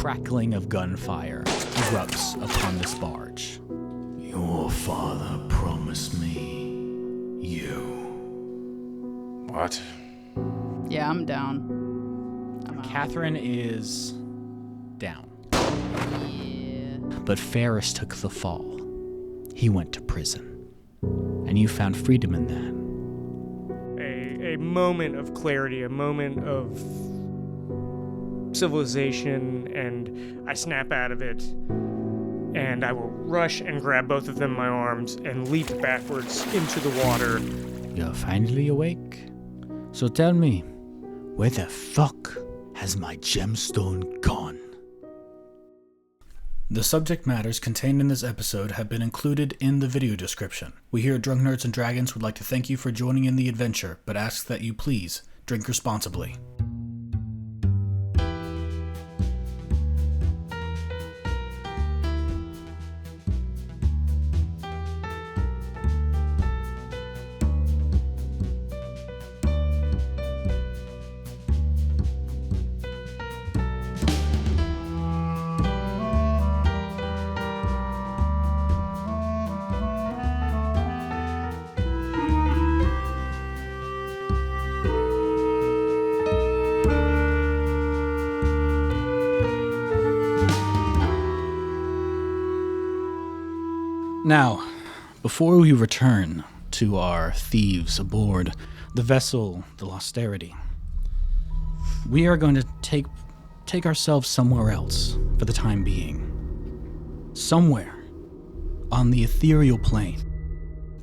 crackling of gunfire erupts upon this barge. Your father promised me you. What? Yeah, I'm down. I'm out. Catherine is down. Yeah. But Ferris took the fall. He went to prison. And you found freedom in that. A moment of clarity, a moment of civilization, and I snap out of it, and I will rush and grab both of them in my arms and leap backwards into the water. You're finally awake? So tell me, where the fuck has my gemstone gone? The subject matters contained in this episode have been included in the video description. We here at Drunk Nerds and Dragons would like to thank you for joining in the adventure, but ask that you please drink responsibly. Now, before we return to our thieves aboard the vessel, the Austerity, we are going to take ourselves somewhere else for the time being. Somewhere on the ethereal plane,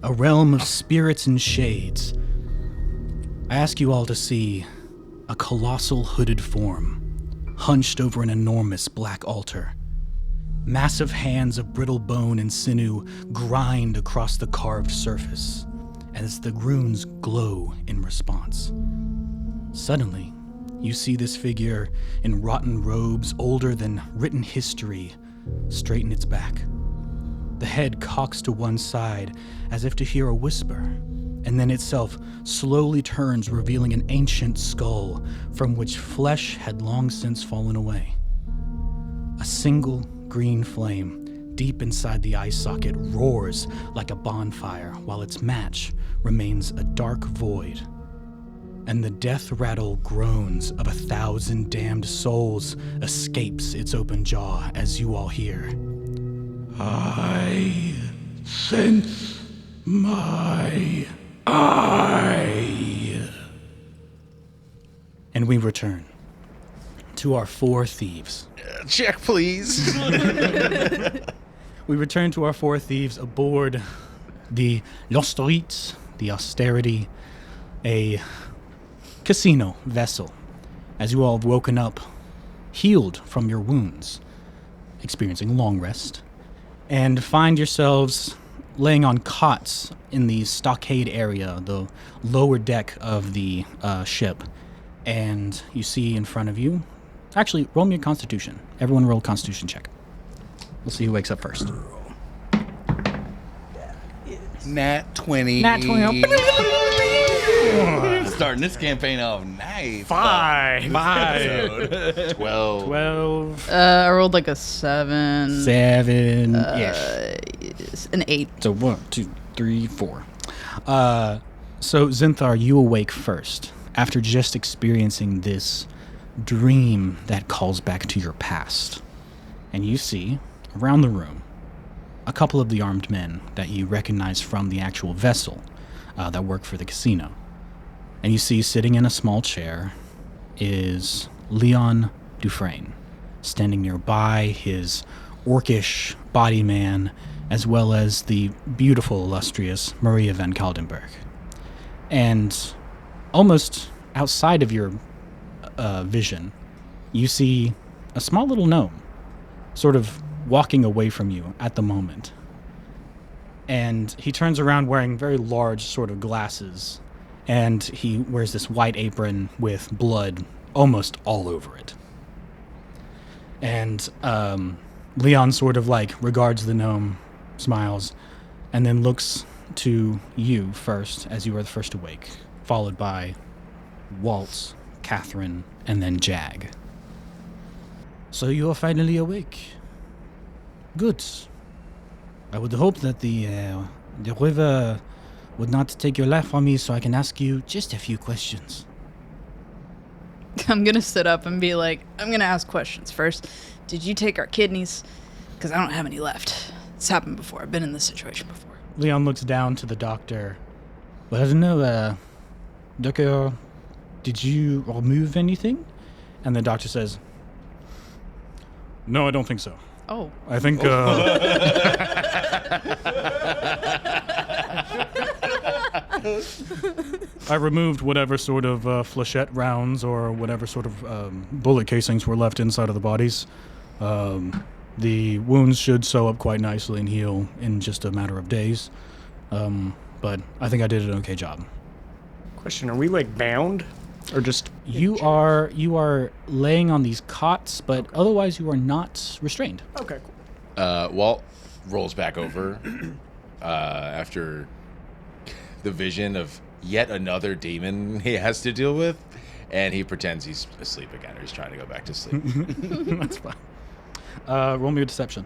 a realm of spirits and shades. I ask you all to see a colossal hooded form, hunched over an enormous black altar. Massive hands of brittle bone and sinew grind across the carved surface as the runes glow in response. Suddenly, you see this figure in rotten robes older than written history straighten its back. The head cocks to one side as if to hear a whisper, and then itself slowly turns, revealing an ancient skull from which flesh had long since fallen away. A single green flame deep inside the eye socket roars like a bonfire, while its match remains a dark void. And the death rattle groans of 1,000 damned souls escapes its open jaw as you all hear. I sense my eye. And we return to our four thieves. Check, please. We return to our four thieves aboard the L'Austerite, the Austerity, a casino vessel, as you all have woken up, healed from your wounds, experiencing long rest, and find yourselves laying on cots in the stockade area, the lower deck of the ship, and you see in front of you. Actually, roll me a Constitution. Everyone roll a Constitution check. We'll see who wakes up first. Nat 20. Nat 20. Starting this campaign off nice. 5. 12. 12. I rolled like a 7. 7-ish. An 8. So 1, 2, 3, 4. So Zinthar, you awake first after just experiencing this dream that calls back to your past. And you see, around the room, a couple of the armed men that you recognize from the actual vessel that work for the casino. And you see, sitting in a small chair is Leon Dufresne, standing nearby, his orcish body man, as well as the beautiful, illustrious Maria van Kaldenberg. And almost outside of your vision, you see a small little gnome sort of walking away from you at the moment. And he turns around wearing very large sort of glasses, and he wears this white apron with blood almost all over it. And Leon sort of like regards the gnome, smiles, and then looks to you first as you are the first awake, followed by Walt, Catherine, and then Jag. So you are finally awake. Good. I would hope that the river would not take your life from me, so I can ask you just a few questions. I'm gonna sit up and be like, I'm gonna ask questions first. Did you take our kidneys? Because I don't have any left. It's happened before. I've been in this situation before. Leon looks down to the doctor. Well, I don't know, Doctor, did you remove anything? And the doctor says, no, I don't think so. Oh. I think, I removed whatever sort of flechette rounds or whatever sort of bullet casings were left inside of the bodies. The wounds should sew up quite nicely and heal in just a matter of days. But I think I did an okay job. Question, are we like bound? Or just... You are laying on these cots, but otherwise you are not restrained. Okay, cool. Walt rolls back over after the vision of yet another demon he has to deal with, and he pretends he's asleep again, or he's trying to go back to sleep. That's fine. Roll me a deception.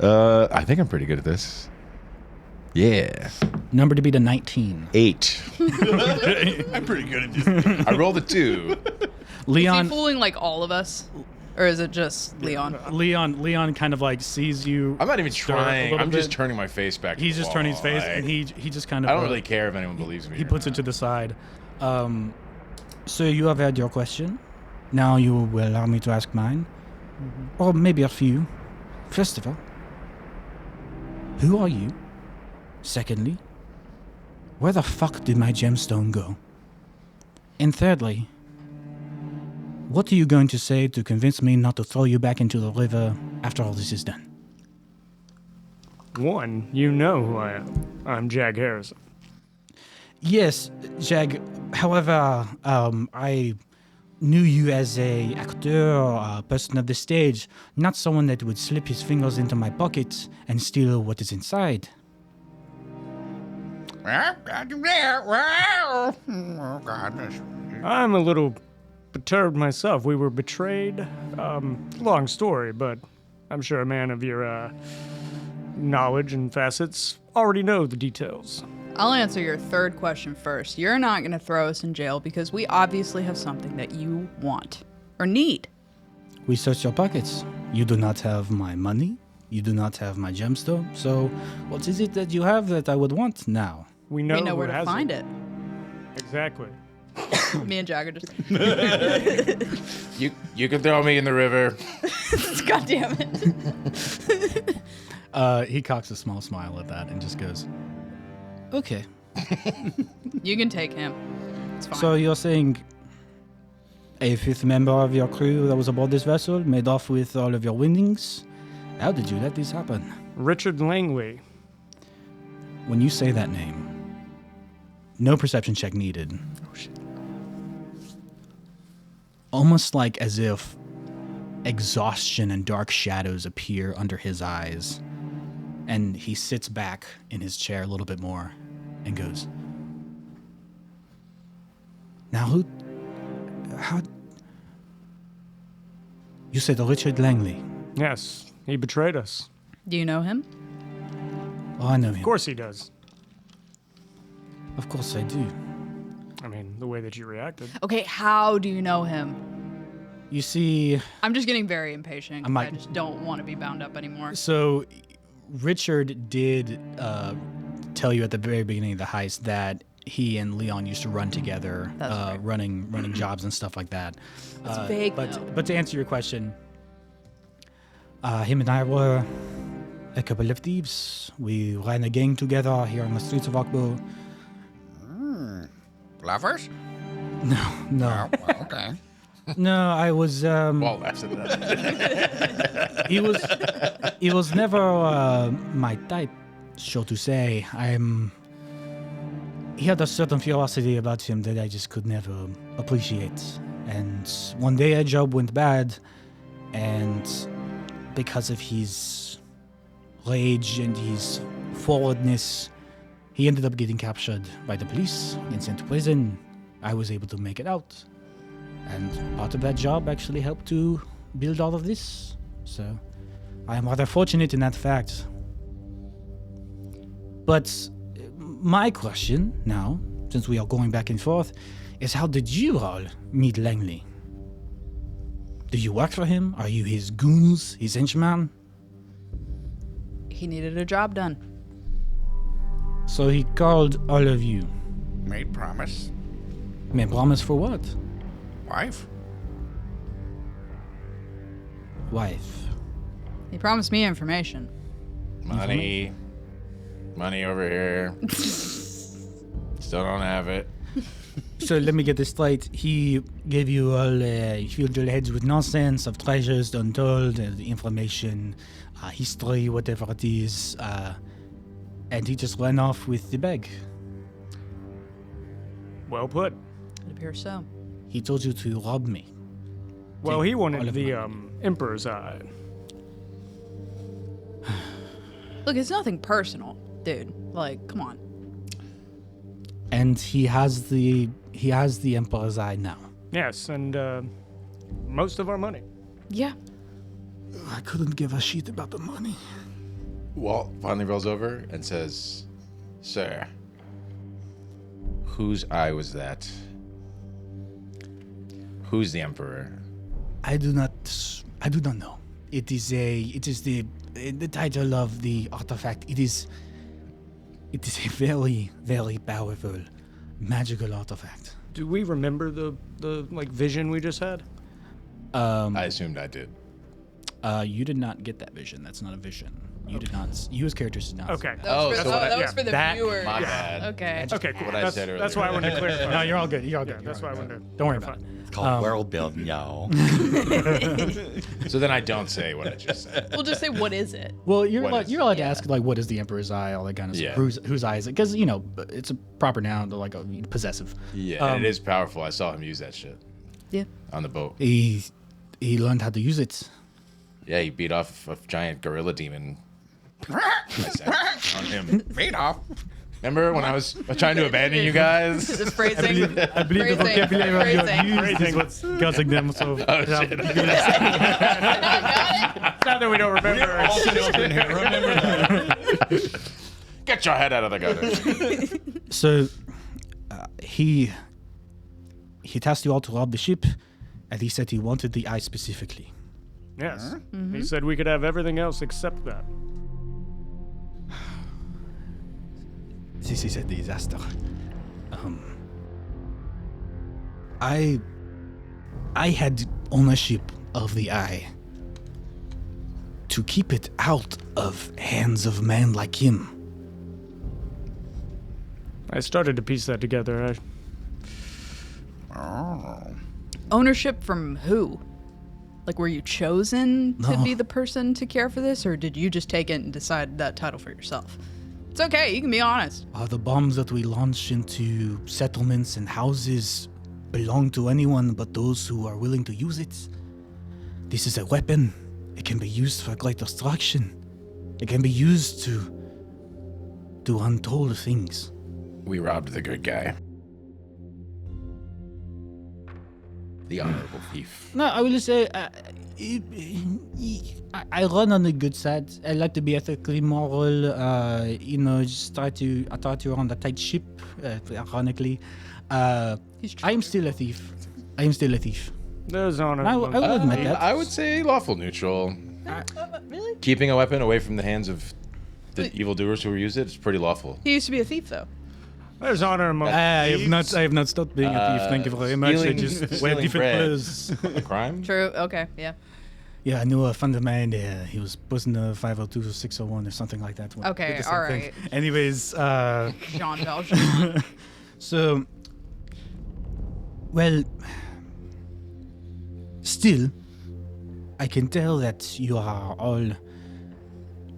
I think I'm pretty good at this. Yeah. Number to beat a 19. 8. I'm pretty good at this. I rolled a 2. Leon, Is he fooling like all of us? Or is it just Leon? Leon kind of like sees you. I'm not even stir a trying. little I'm just bit. turning my face back to He's the just turning his wall. face, and he just kind of. I don't really care if anyone believes me. He or puts it not. to the side. So you have had your question. Now you will allow me to ask mine, or maybe a few. First of all, who are you? Secondly, where the fuck did my gemstone go? And thirdly, what are you going to say to convince me not to throw you back into the river after all this is done? One, you know who I am. I'm Jag Harrison. Yes, Jag. However, I knew you as a actor, a person of the stage, not someone that would slip his fingers into my pocket and steal what is inside. I'm a little perturbed myself. We were betrayed. Long story, but I'm sure a man of your knowledge and facets already know the details. I'll answer your third question first. You're not going to throw us in jail because we obviously have something that you want or need. We searched your pockets. You do not have my money. You do not have my gemstone. So, what is it that you have that I would want now? We know, We know who where to has find it. Exactly. Me and Jag are just. You can throw me in the river. God damn it. He cocks a small smile at that and just goes, okay. You can take him. It's fine. So you're saying a fifth member of your crew that was aboard this vessel made off with all of your winnings? How did you let this happen? Richard Langley. When you say that name, no perception check needed. Oh, shit. Almost like as if exhaustion and dark shadows appear under his eyes. And he sits back in his chair a little bit more and goes, now how, you said Richard Langley. Yes, he betrayed us. Do you know him? Oh, I know him. Of course he does. Of course I do. I mean, the way that you reacted. Okay, how do you know him? You see, I'm just getting very impatient. 'Cause I I might- just don't want to be bound up anymore. so Richard did tell you at the very beginning of the heist that he and Leon used to run together, That's right. running jobs and stuff like that. It's vague, but though. but to answer your question, him and I were a couple of thieves. We ran a gang together here on the streets of Akbo. Lovers? No, Okay. no, I was. Walt laughs at that. He was never my type, so to say. He had a certain ferocity about him that I just could never appreciate. And one day a job went bad, and because of his rage and his forwardness, he ended up getting captured by the police and sent to prison. I was able to make it out. And part of that job actually helped to build all of this. So I am rather fortunate in that fact. But my question now, since we are going back and forth, is how did you all meet Langley? Do you work for him? Are you his goons, his henchmen? He needed a job done. So he called all of you. Made promise. Made promise for what? Wife. Wife. He promised me information. Money over here. Still don't have it. So let me get this straight. He gave you all, he filled your heads with nonsense of treasures untold, the information, history, whatever it is, and he just ran off with the bag. Well put. It appears so. He told you to rob me. Well, Take he all wanted of the my money. Emperor's eye. Look, it's nothing personal, dude. Like, come on. And he has the Emperor's eye now. Yes, and most of our money. Yeah. I couldn't give a shit about the money. Walt finally rolls over and says, "Sir, whose eye was that? Who's the Emperor?" I do not know. It is the title of the artifact. It is a very, very powerful magical artifact. Do we remember the like vision we just had? I assumed I did. You did not get that vision. That's not a vision. You did not. You as characters did not. Okay. Oh, so what I- that was for the that- viewers. My bad. Okay. Okay, cool. What I that's, said that's why I wanted to clarify. No, you're all good. You're all good. Yeah, You're that's all why I good. wanted to. Don't worry about it. It's called world building, y'all. So then I don't say what I just said. We'll just say, what is it? Well, you're What allowed, is- you're allowed to yeah. ask like, what is the Emperor's eye, all that kind of Yeah. stuff. Whose eye is it? Because it's a proper noun, like a possessive. Yeah, and it is powerful. I saw him use that shit Yeah. on the boat. He learned how to use it. Yeah, he beat off a giant gorilla demon. I said on him. Made off. Remember when I was trying to abandon you guys? Just phrasing. I believe the Phrasing, vocabulary you phrasing. have used is what's causing them so. Oh shit! It's not that we don't remember. All children here, remember that. Get your head out of the gutter. So, he tasked you all to rob the ship, and he said he wanted the eye specifically. Yes. He said we could have everything else except that. This is a disaster. I had ownership of the eye to keep it out of hands of men like him. I started to piece that together. Ownership from who? Like, were you chosen to No. be the person to care for this, or did you just take it and decide that title for yourself? It's okay, you can be honest. The bombs that we launch into settlements and houses belong to anyone but those who are willing to use it. This is a weapon. It can be used for great destruction. It can be used to do untold things. We robbed the good guy. The honorable thief. No, I will just say, I run on the good side. I like to be ethically moral. Just try to run the tight ship. Ironically, He's I am still a thief. I am still a thief. There's honor. I will admit that. I would say lawful neutral. Really? Keeping a weapon away from the hands of the Wait. evildoers who use it is pretty lawful. He used to be a thief, though. There's honor among I have not stopped being a thief. Thank you very much. I stealing- just wear stealing different bread. clothes. A crime? True. Okay. Yeah. Yeah, I knew a friend of mine. He was posting a 502 or 601 or something like that. Okay, Did the same all thing. right. Anyways, Jean Valjean. so, well, still, I can tell that you are all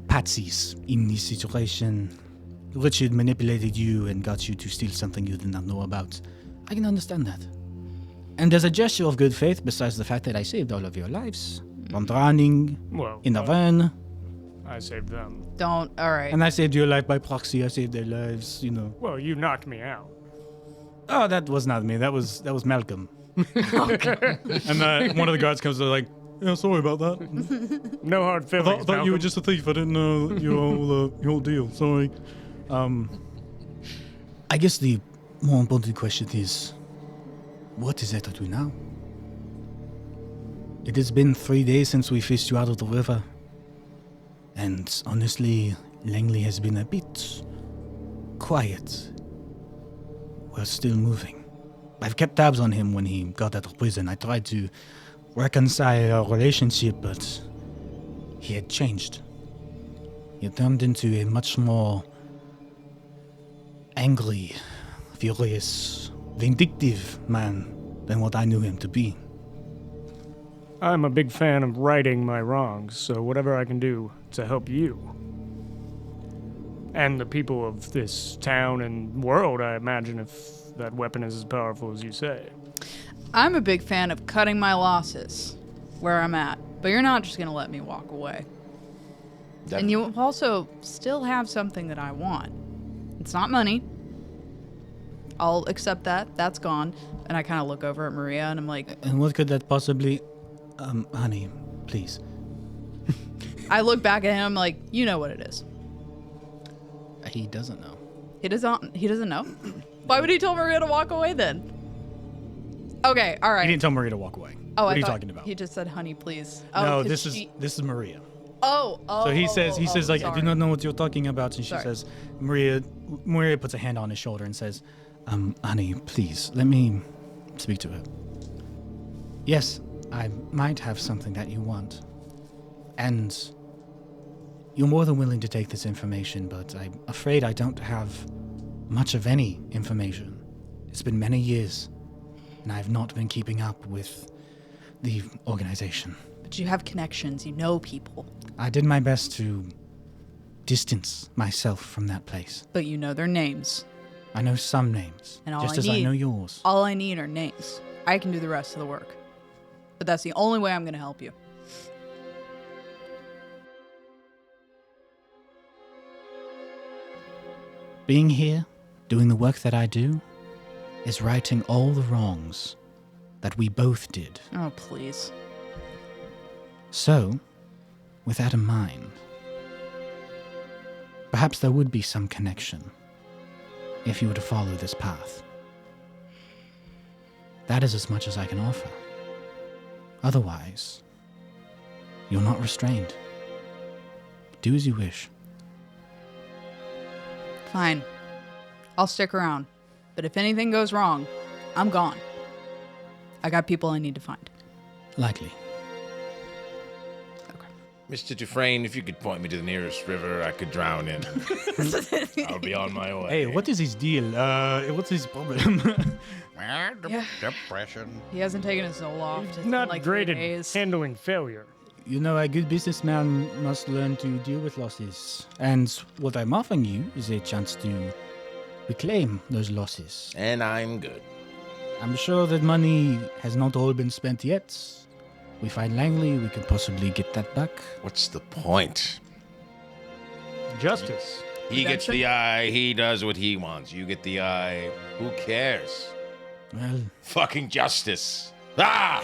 patsies in this situation. Richard manipulated you and got you to steal something you did not know about. I can understand that. And as a gesture of good faith, besides the fact that I saved all of your lives from drowning Well, in the van, I saved them. Don't. All right. and I saved your life by proxy, I saved their lives, Well, you knocked me out. Oh, that was not me. That was Malcolm. And one of the guards comes like, yeah, sorry about that. No hard I feelings. thought you were Malcolm. just a thief. I didn't know your whole deal. Sorry. I guess the more important question is, what is there to do now? It has been 3 days since we fished you out of the river. And honestly, Langley has been a bit quiet. We're still moving. I've kept tabs on him when he got out of prison. I tried to reconcile our relationship, but he had changed. He had turned into a much more angry, furious, vindictive man than what I knew him to be. I'm a big fan of righting my wrongs, so whatever I can do to help you. And the people of this town and world, I imagine, if that weapon is as powerful as you say. I'm a big fan of cutting my losses where I'm at, but you're not just going to let me walk away. And you also still have something that I want. It's not money. I'll accept that. That's gone. And I kind of look over at Maria and I'm like... And what could that possibly... honey, please. I look back at him like, you know what it is. He doesn't know. He doesn't know? Why would he tell Maria to walk away then? Okay, all right. He didn't tell Maria to walk away. Oh, what are you thought talking about? He just said, honey, please. Oh, No, 'cause this is Maria. Oh. So he says like, I do sorry. not know what you're talking about. And she Sorry. says, Maria puts a hand on his shoulder and says, honey, please, let me speak to her. Yes, I might have something that you want. And you're more than willing to take this information, but I'm afraid I don't have much of any information. It's been many years, and I have not been keeping up with the organization. But you have connections. You know people. I did my best to distance myself from that place. But you know their names. I know some names, And all just I as I need- know yours. All I need are names. I can do the rest of the work. But that's the only way I'm going to help you. Being here, doing the work that I do, is righting all the wrongs that we both did. Oh, please. So, with that in mind, perhaps there would be some connection if you were to follow this path. That is as much as I can offer. Otherwise, you're not restrained. Do as you wish. Fine. I'll stick around. But if anything goes wrong, I'm gone. I got people I need to find. Likely. Mr. Dufresne, if you could point me to the nearest river I could drown in, I'll be on my way. Hey, what is his deal? What's his problem? Yeah. Depression. He hasn't taken his soul off. It's been Not like great 3 at days. handling failure. You know, a good businessman must learn to deal with losses. And what I'm offering you is a chance to reclaim those losses. And I'm good. I'm sure that money has not all been spent yet. We find Langley, we can possibly get that back. What's the point? Justice. He gets the eye, he does what he wants. You get the eye, who cares? Well, Fucking justice. Ah!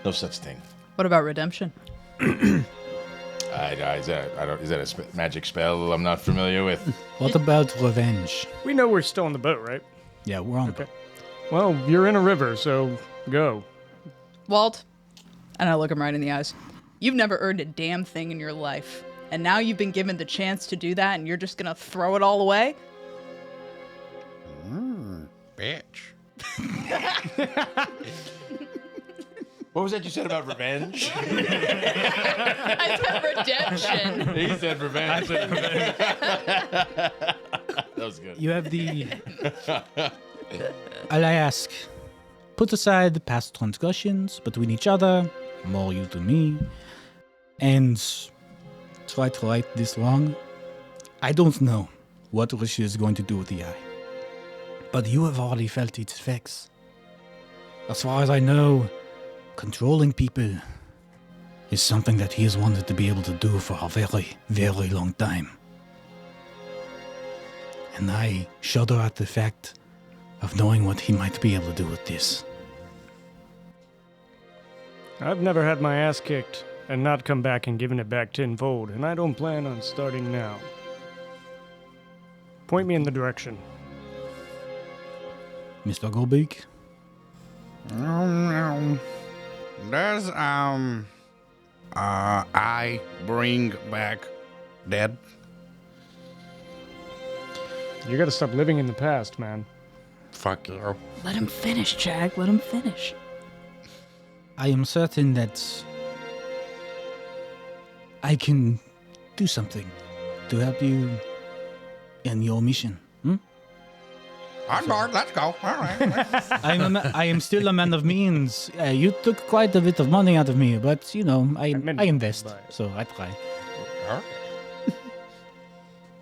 No such thing. What about redemption? Is that a magic spell I'm not familiar with? what about revenge? We know we're still on the boat, right? Yeah, we're on. Okay. Well, you're in a river, so go. Walt, and I look him right in the eyes. You've never earned a damn thing in your life. And now you've been given the chance to do that and you're just going to throw it all away? Bitch. What was that you said about revenge? I said redemption. He said revenge. That was good. You have the... All I ask, put aside the past transgressions between each other, more you to me, and try to right this wrong. I don't know what Rishi is going to do with the eye, but you have already felt its effects. As far as I know, controlling people is something that he has wanted to be able to do for a very, very long time. And I shudder at the fact of knowing what he might be able to do with this. I've never had my ass kicked and not come back and given it back tenfold, and I don't plan on starting now. Point me in the direction. Mr. Goldbeak? Does I bring back dead? You gotta stop living in the past, man. Fuck you. Let him finish, Jack. Let him finish. I am certain that I can do something to help you in your mission. On board, let's go. All right. I am still a man of means. You took quite a bit of money out of me, but you know, I invest, so I try.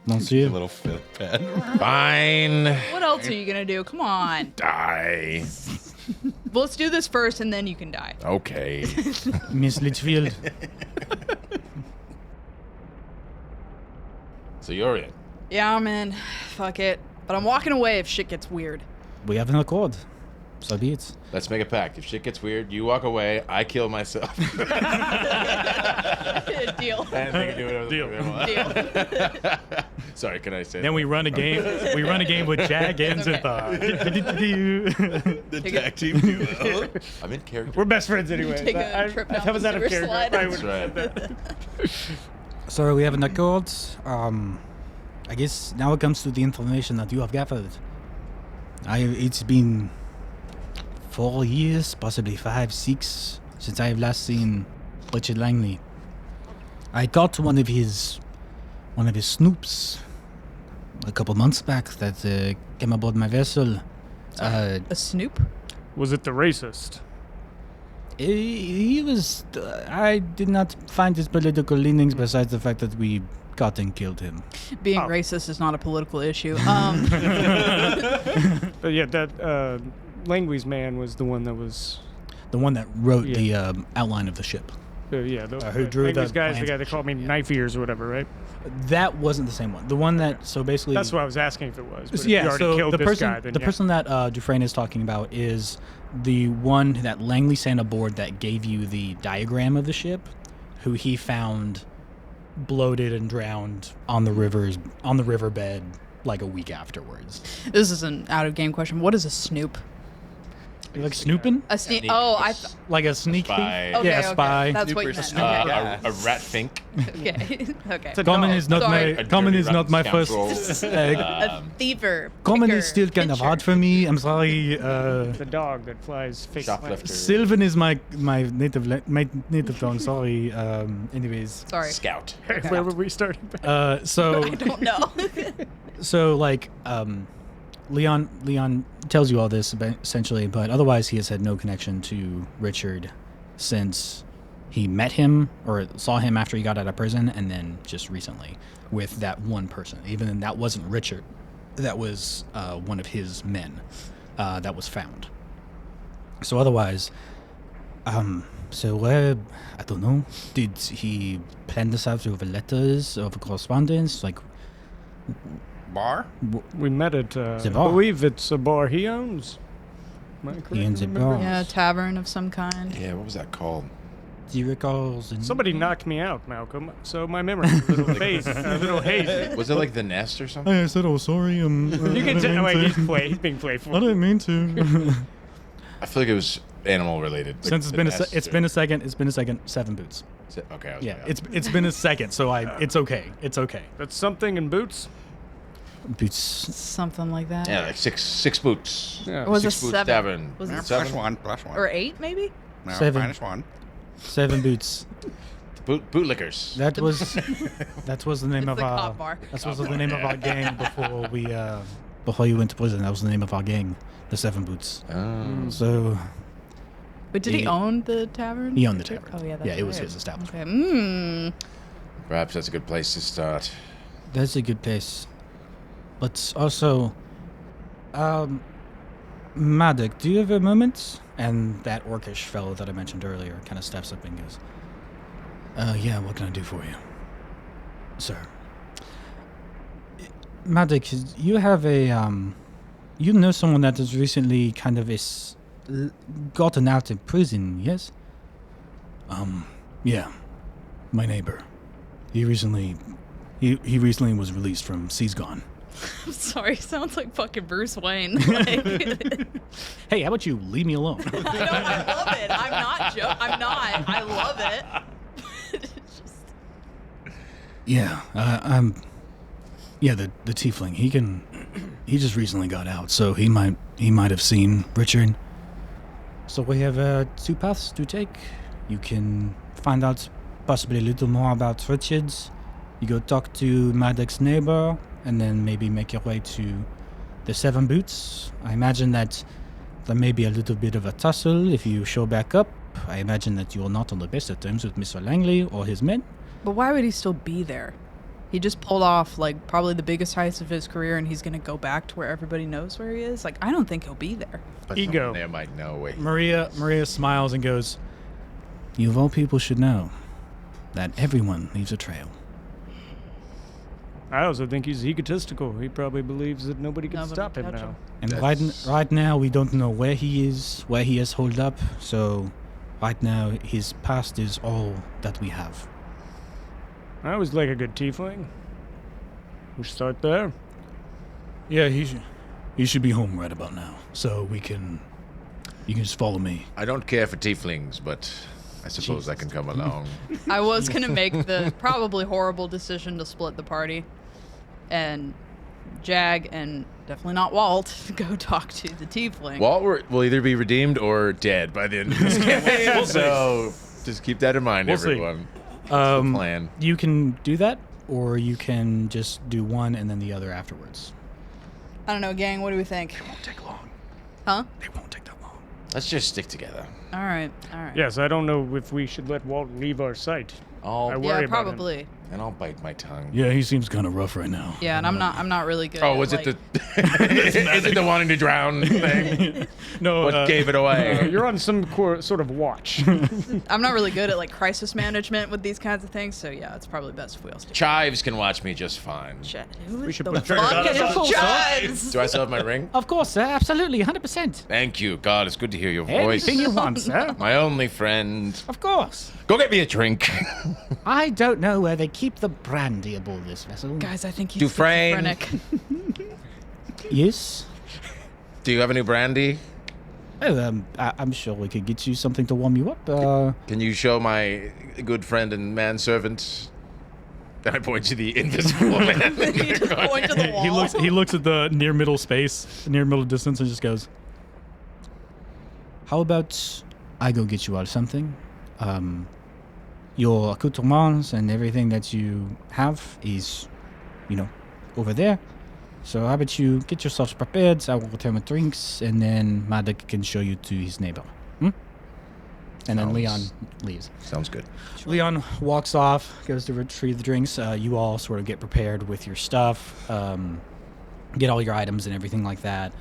Monsieur. A little flip pad. Fine. What else are you gonna do? Come on. Die. Well, let's do this first, and then you can die. Okay. Miss Lichefield. So you're in. Yeah, I'm in. Fuck it. But I'm walking away if shit gets weird. We have an accord. So be it. Let's make a pact. If shit gets weird, you walk away, I kill myself. Deal. And they can do whatever Deal. they want. Deal. Sorry, can I say Then we run a game. We run a game with Jack and Zinthar. the tag team duo? I'm in character. We're best friends anyway. Take a trip down That was the out of sewer character. slide. That's right. So we have an accord. I guess now it comes to the information that you have gathered. It's been 4 years, possibly 5, 6, since I have last seen Richard Langley. I caught one of his snoops a couple months back that came aboard my vessel. A snoop? Was it the racist? He was. I did not find his political leanings besides the fact that we caught and killed him. Being racist is not a political issue. But yeah, that Langley's man was the one that was. The one that wrote the outline of the ship. Who drew Langley's the guy's the plans guy of that the called me ship, yeah. knife ears or whatever, right? That wasn't the same one. The one that basically. That's what I was asking if it was. But if Yeah, you already so killed the this person, guy, then the person that Dufresne is talking about is the one that Langley sent aboard that gave you the diagram of the ship, who he found bloated and drowned on the riverbed like a week afterwards. This is an out of game question. What is a snoop? You like snooping? A sneak. Oh, I. Like a sneak thief? Spy. Okay, Yeah, okay. spy. That's what you Snoopers, meant. Okay. a rat fink. Okay. Okay. a Common dog. is not Sorry. my common is not my first. Scoundrel. A thiever. Common picker, is still kind of pitcher. hard for me. I'm sorry. The dog that flies fake Shoplifter. Sylvan is my native tongue. Sorry. Anyways. Sorry. Scout. Where were we starting? So I don't know. so like Leon tells you all this essentially, but otherwise he has had no connection to Richard since he met him or saw him after he got out of prison, and then just recently with that one person. Even then, that wasn't Richard. That was one of his men that was found. So otherwise, I don't know. Did he plan this out over letters, over correspondence, like? Bar? We met at, The I bar. believe it's a bar he owns. Am I correct He owns in a remembering? bar. Yeah, a tavern of some kind. Yeah, what was that called? Do you recall? Somebody knocked me out, Malcolm, so my memory's a little a little hazy. Was it like the nest or something? I said, "Oh, sorry." You can tell. Wait, he's being playful. I didn't mean to. I feel like it was animal related. like Since the nest it's or- been a second. It's been a second. 7 boots. Okay. I was Yeah, way off. it's been a second. So it's okay. It's okay. That's something in boots. Boots. Something like that. Yeah, like six boots. Yeah. Or was it Six boots, 7? seven. Was it Yeah, 7? plus one, plus one. Or 8, maybe? No, 7. minus one. 7 boots. Bootlickers. That was the name It's of the our. cop bar. That was the name of our gang before you went to prison. That was the name of our gang, the 7 Boots. Oh. So But did he He- own the tavern? he owned the tavern. Oh, yeah, that's Yeah, it was right. his establishment. Okay. Perhaps that's a good place to start. That's a good place. But also, Maddox, do you have a moment? And that orcish fellow that I mentioned earlier kind of steps up and goes, yeah, what can I do for you? Sir. Maddox, you have you know someone that has recently kind of gotten out of prison, yes? Yeah. My neighbor. He recently was released from Seas Gone. I'm sorry, sounds like fucking Bruce Wayne. Like, Hey, how about you leave me alone? I know, I love it. I'm not I'm not. I love it. It's just... Yeah, yeah, the tiefling. He just recently got out, so he might have seen Richard. So we have 2 paths to take. You can find out possibly a little more about Richards. You go talk to Maddox's neighbor, and then maybe make your way to the 7 Boots. I imagine that there may be a little bit of a tussle if you show back up. I imagine that you are not on the best of terms with Mr. Langley or his men. But why would he still be there? He just pulled off, like, probably the biggest heist of his career, and he's going to go back to where everybody knows where he is? Like, I don't think he'll be there. But Ego. someone there might know. Wait. Maria smiles and goes, "You of all people should know that everyone leaves a trail." I also think he's egotistical. He probably believes that nobody can Nobody stop him touch now. him. And That's- right now, we don't know where he is, where he is holed up. So, right now, his past is all that we have. I always like a good tiefling. We should start there. Yeah, he should be home right about now. So you can just follow me. I don't care for tieflings, but I suppose I can come along. I was going to make the probably horrible decision to split the party. And Jag and definitely not Walt go talk to the tiefling. Walt will either be redeemed or dead by the end of this campaign. So just keep that in mind, We'll see. everyone. That's the plan. You can do that, or you can just do one and then the other afterwards. I don't know, gang, what do we think? It won't take long. Huh? It won't take that long. Let's just stick together. All right. Yes, I don't know if we should let Walt leave our sight. I I'll, worry Yeah, about him. probably. and I'll bite my tongue. Yeah, he seems kind of rough right now. Yeah, and I'm not really good. Oh, at, was like, it the is it the wanting to drown thing? No, What gave it away? You're on some sort of watch. I'm not really good at like crisis management with these kinds of things, so yeah, it's probably best if we all stay. Chives can watch me just fine. Shit. Who We should the put fuck Chives is on. Chives? Do I still have my ring? Of course, sir. Absolutely, 100%. Thank you. God, it's good to hear your voice. Anything you want, sir. My only friend. Of course. Go get me a drink. I don't know where they keep the brandy aboard this vessel. Guys, I think he's Dufresne. schizophrenic. Yes? Do you have any brandy? Oh, I'm sure we could get you something to warm you up. Can you show my good friend and manservant? And I point to the invisible man. He just point to the wall. He looks at the near middle space, near middle distance, and just goes, "How about I go get you all something? Your accoutrements and everything that you have is, over there. So how about you get yourselves prepared? I will return with drinks, and then Maddox can show you to his neighbor. And then Sounds- Leon leaves. Sounds good. Leon walks off, goes to retrieve the drinks. You all sort of get prepared with your stuff, get all your items and everything like that.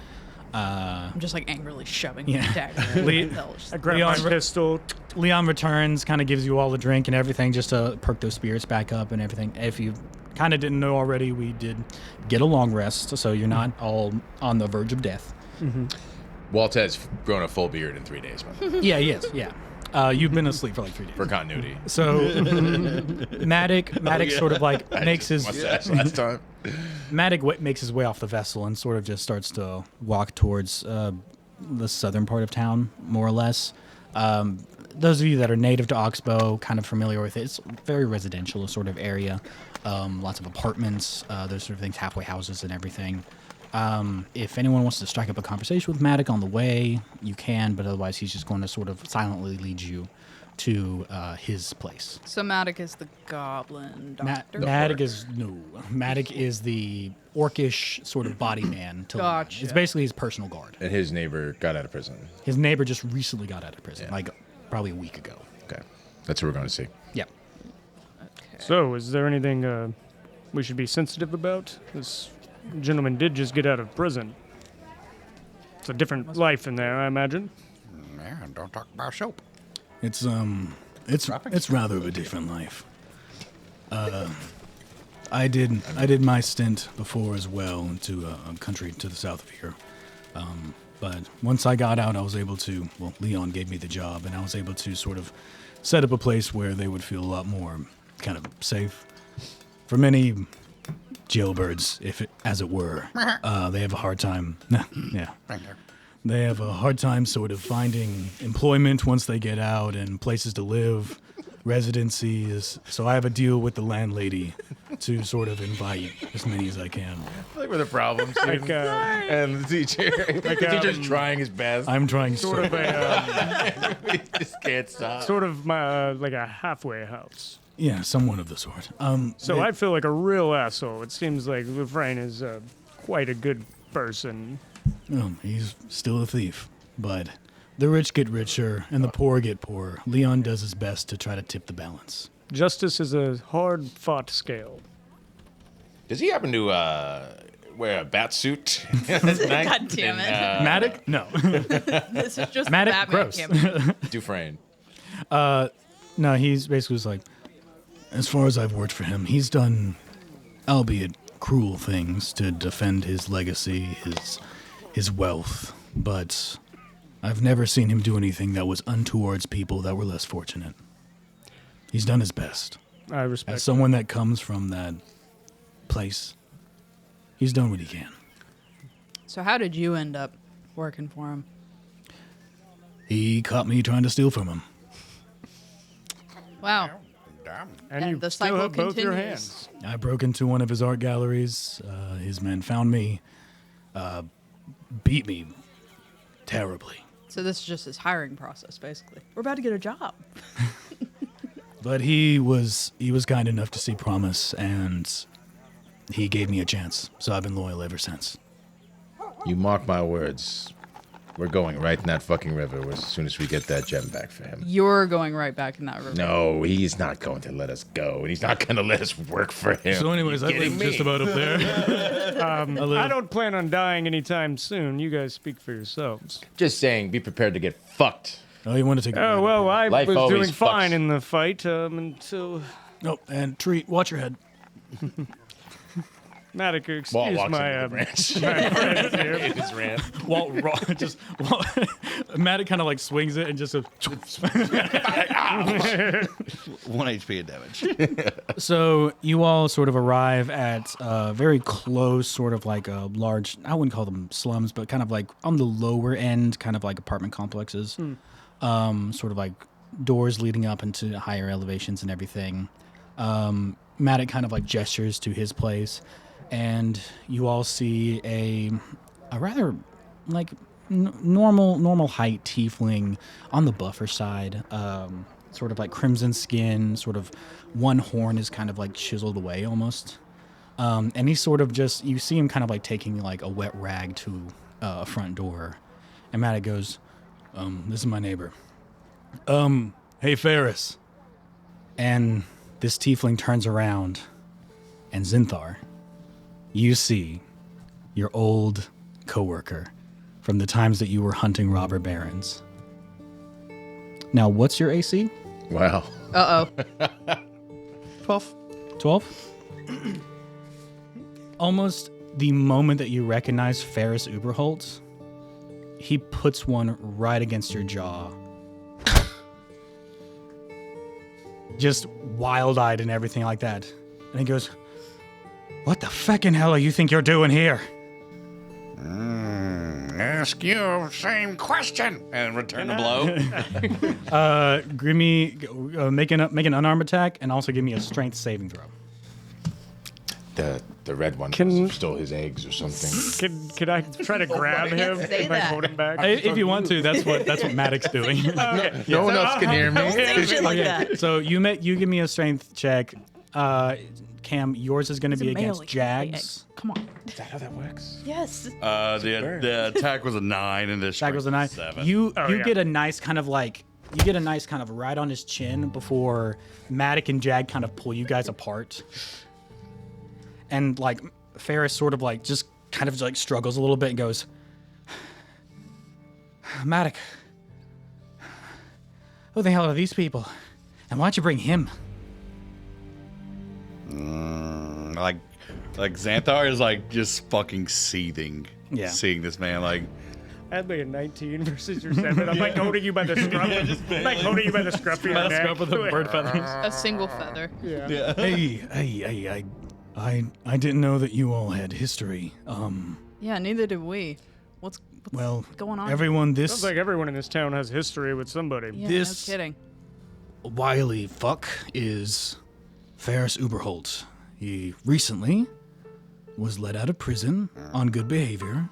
I'm just like angrily shoving Yeah. the dagger. Hell, just- I grab Leon- my pistol. Leon returns, kind of gives you all the drink and everything just to perk those spirits back up and everything. If you kind of didn't know already, we did get a long rest, so you're not all on the verge of death. Walt has grown a full beard in 3 days, by the way, Yeah, yes, yeah. You've been asleep for like 3 days. for continuity. So Maddox sort of like makes his Mustache last time. makes his way off the vessel and sort of just starts to walk towards the southern part of town, more or less. Those of you that are native to Oxbow, kind of familiar with it, it's a very residential sort of area. Lots of apartments, those sort of things, halfway houses and everything. If anyone wants to strike up a conversation with Maddox on the way, you can, but otherwise he's just going to sort of silently lead you to his place. So Maddox is the goblin doctor. Maddox is the orcish sort of body man. To Leon. Gotcha. It's basically his personal guard. And his neighbor got out of prison. His neighbor just recently got out of prison, Yeah. like probably a week ago. Okay. That's who we're going to see. Yeah. So, is there anything we should be sensitive about? This gentleman did just get out of prison. It's a different life in there, I imagine. Yeah, don't talk about soap. It's rather of a different life. I did my stint before as well into a country to the south of here. But once I got out, I was able to, well, Leon gave me the job, and I was able to sort of set up a place where they would feel a lot more kind of safe. For many jailbirds, as it were, they have a hard time. Yeah. They have a hard time sort of finding employment once they get out and places to live, residencies. So I have a deal with the landlady to sort of invite as many as I can. I feel like we're the problem student and the teacher. The teacher's trying his best. I'm trying Sort of a, We just can't stop. sort of my, like a halfway house. Yeah, somewhat of the sort. So I feel like a real asshole. It seems like Refrain is quite a good person. He's still a thief, but the rich get richer and the poor get poorer. Leon does his best to try to tip the balance. Justice is a hard-fought scale. Does he happen to wear a bat suit? God damn it. Matic? No. This is just Matic? Batman Gross. campaign. Dufresne. No, he's basically just like, as far as I've worked for him, he's done, albeit cruel things to defend his legacy, his wealth, but I've never seen him do anything that was untowards people that were less fortunate. He's done his best. I respect As someone that comes from that place, he's done what he can. So how did you end up working for him? He caught me trying to steal from him. Wow. And you the still cycle have both your continues. hands. I broke into one of his art galleries. His men found me, beat me terribly. So this is just his hiring process, basically. We're about to get a job. But he was kind enough to see promise, and he gave me a chance. So I've been loyal ever since. You mark my words. We're going right in that fucking river as soon as we get that gem back for him. You're going right back in that river. No, he's not going to let us go, and he's not going to let us work for him. So anyways, I live just about up there. I don't plan on dying anytime soon. You guys speak for yourselves. Just saying, be prepared to get fucked. Oh, you want to take a Oh, well, I Life was always doing fine fucks. in the fight until... Oh, and Treat, watch your head. Matic, Walt excuse walks my, into the branch. my friends here. In his rant. Walt Matt kind of like swings it and just goes. 1 HP of damage. So you all sort of arrive at very close, sort of like a large, I wouldn't call them slums, but kind of like on the lower end, kind of like apartment complexes. Sort of like doors leading up into higher elevations and everything. Matt kind of like gestures to his place, and you all see a rather like normal height tiefling on the buffer side, sort of like crimson skin, sort of one horn is kind of like chiseled away almost. And he's sort of just, you see him kind of like taking like a wet rag to a front door. And Matt goes, this is my neighbor. Hey, Ferris. And this tiefling turns around, and Zinthar, you see your old coworker from the times that you were hunting robber barons. Now, what's your AC? Wow. Uh-oh. 12. 12? Almost the moment that you recognize Ferris Uberholtz, he puts one right against your jaw. Just wild-eyed and everything like that. And he goes, what the feckin' hell do you think you're doing here? Ask you same question. And return the blow. Give me, make an unarmed attack, and also give me a strength saving throw. The red one stole his eggs or something. Could I try to grab him say and like, that. hold him back? If you want to, that's what Maddox's doing. No one else can hear me. Say shit like that. So you give me a strength check. Cam, yours is going to He's be a male, against he can't lay Jags. eggs. Come on. Is that how that works? Yes. The attack was a 9 and the Jack was a strength 9. 7. You yeah. get a nice kind of like, right on his chin before Maddox and Jag kind of pull you guys apart. And like Ferris sort of like just kind of like struggles a little bit and goes, Maddox, who the hell are these people? And why'd you bring him? Like Zinthar is like just fucking seething. Yeah. Seeing this man like, Had like a 19 versus your 7. I'm like holding you by the scruff. I'm like holding you by the scruff of your neck. Scrub with the bird feathers. A single feather. Yeah. Hey, I didn't know that you all had history. Yeah, neither did we. What's Well, going on? everyone, Sounds this like everyone in this town has history with somebody. Yeah, this- no kidding. wily fuck is Ferris Uberholt. He recently was let out of prison on good behavior,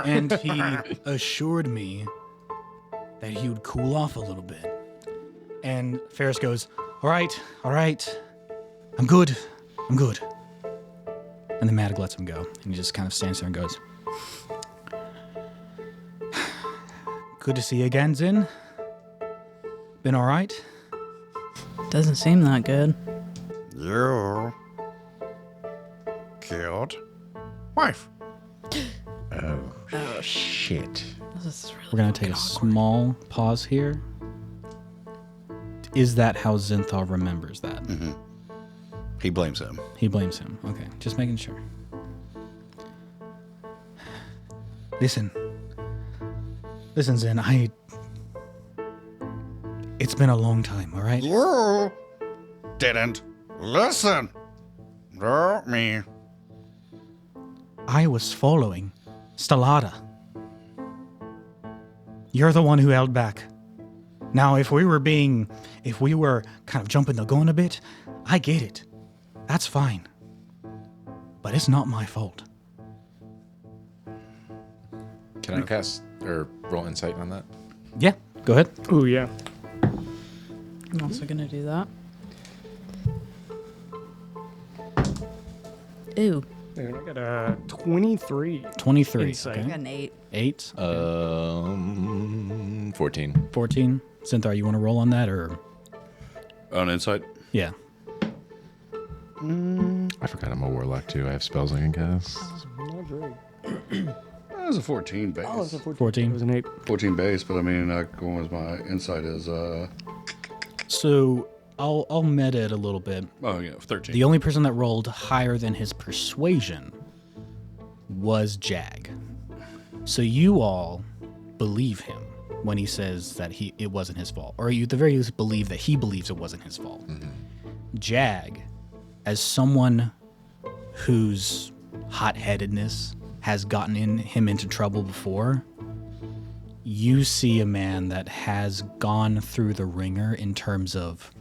and he assured me that he would cool off a little bit. And Ferris goes, all right, I'm good. And then Maddox lets him go, and he just kind of stands there and goes, good to see you again, Zin. Been all right? Doesn't seem that good. You killed wife. Oh, shit. This is really We're going to take a small pause here. Is that how Zinthar remembers that? He blames him. He blames him. Okay, just making sure. Listen, Zin, it's been a long time, all right? You didn't listen to me. I was following Stellata. You're the one who held back. Now, if we were kind of jumping the gun a bit, I get it. That's fine. But it's not my fault. Can I cast or roll insight on that? Yeah, go ahead. Ooh, yeah. I'm also gonna do that. Ooh, Dude, I got a 23. 23. Insight. I Okay. got an 8. 8. 14. 14. Zinthar, you want to roll on that or? On insight? Yeah. I forgot I'm a warlock too. I have spells I can cast. Not great. That was a 14 base. Oh, it's a 14. 14. It was an 8. 14 base, but I mean, going as my insight is, So I'll meta it a little bit. 13. The only person that rolled higher than his persuasion was Jag. So you all believe him when he says that it wasn't his fault, or you at the very least believe that he believes it wasn't his fault. Jag, as someone whose hot-headedness has gotten him into trouble before, you see a man that has gone through the ringer in terms of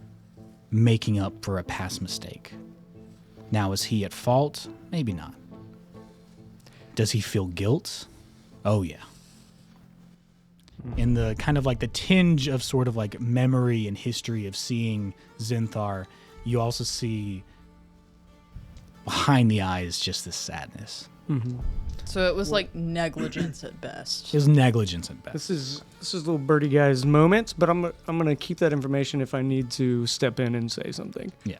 making up for a past mistake. Now, is he at fault? Maybe not. Does he feel guilt? Oh, yeah. In the kind of like the tinge of sort of like memory and history of seeing Zinthar, you also see behind the eyes just this sadness. So it was like negligence at best. His negligence at best. This is little birdie guy's moment, but I'm gonna keep that information if I need to step in and say something. Yeah.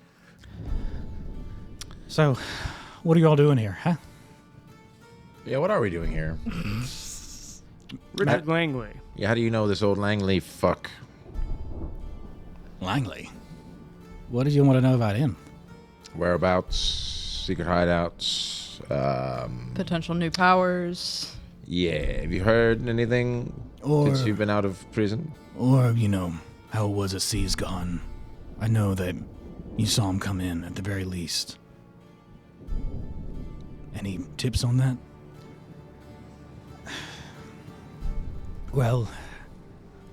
So, what are you all doing here, huh? Yeah, what are we doing here? Richard Langley. Yeah, how do you know this old Langley fuck? Langley. What did you want to know about him? Whereabouts, secret hideouts. Potential new powers. Yeah, have you heard anything since you've been out of prison? Or, how it was at Sea's Gone. I know that you saw him come in at the very least. Any tips on that? Well,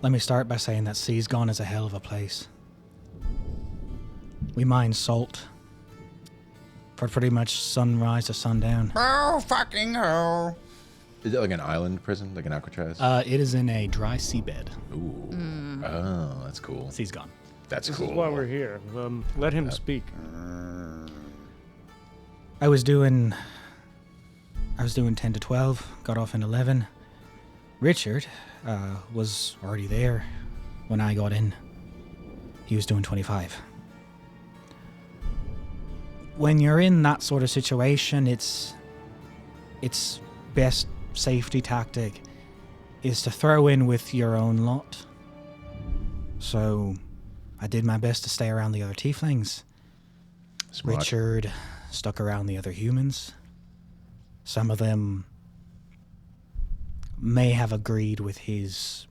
let me start by saying that Sea's Gone is a hell of a place. We mine salt for pretty much sunrise to sundown. Oh, fucking hell. Is it like an island prison, like an Alcatraz? It is in a dry seabed. Ooh. Oh, that's cool. Sea's Gone. That's This cool. is why we're here. Let him speak. I was doing 10 to 12, got off in 11. Richard was already there when I got in. He was doing 25. When you're in that sort of situation, it's best safety tactic is to throw in with your own lot. So I did my best to stay around the other tieflings. Smart. Richard stuck around the other humans. Some of them may have agreed with his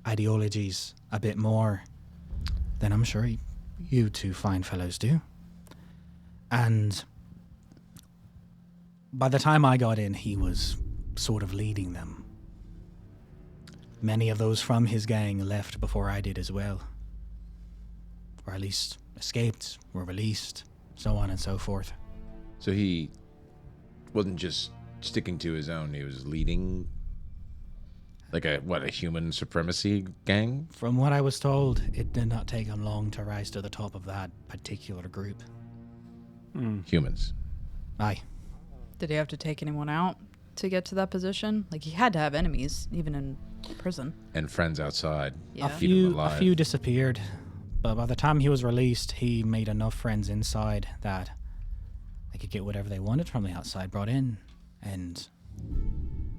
ideologies a bit more than I'm sure you two fine fellows do. And by the time I got in, he was sort of leading them. Many of those from his gang left before I did as well. Or at least escaped, were released, so on and so forth. So he wasn't just sticking to his own, he was leading like a human supremacy gang? From what I was told, it did not take him long to rise to the top of that particular group. Humans. Aye. Did he have to take anyone out to get to that position? Like, he had to have enemies, even in prison. And friends outside. Yeah. A few disappeared, but by the time he was released, he made enough friends inside that they could get whatever they wanted from the outside brought in, and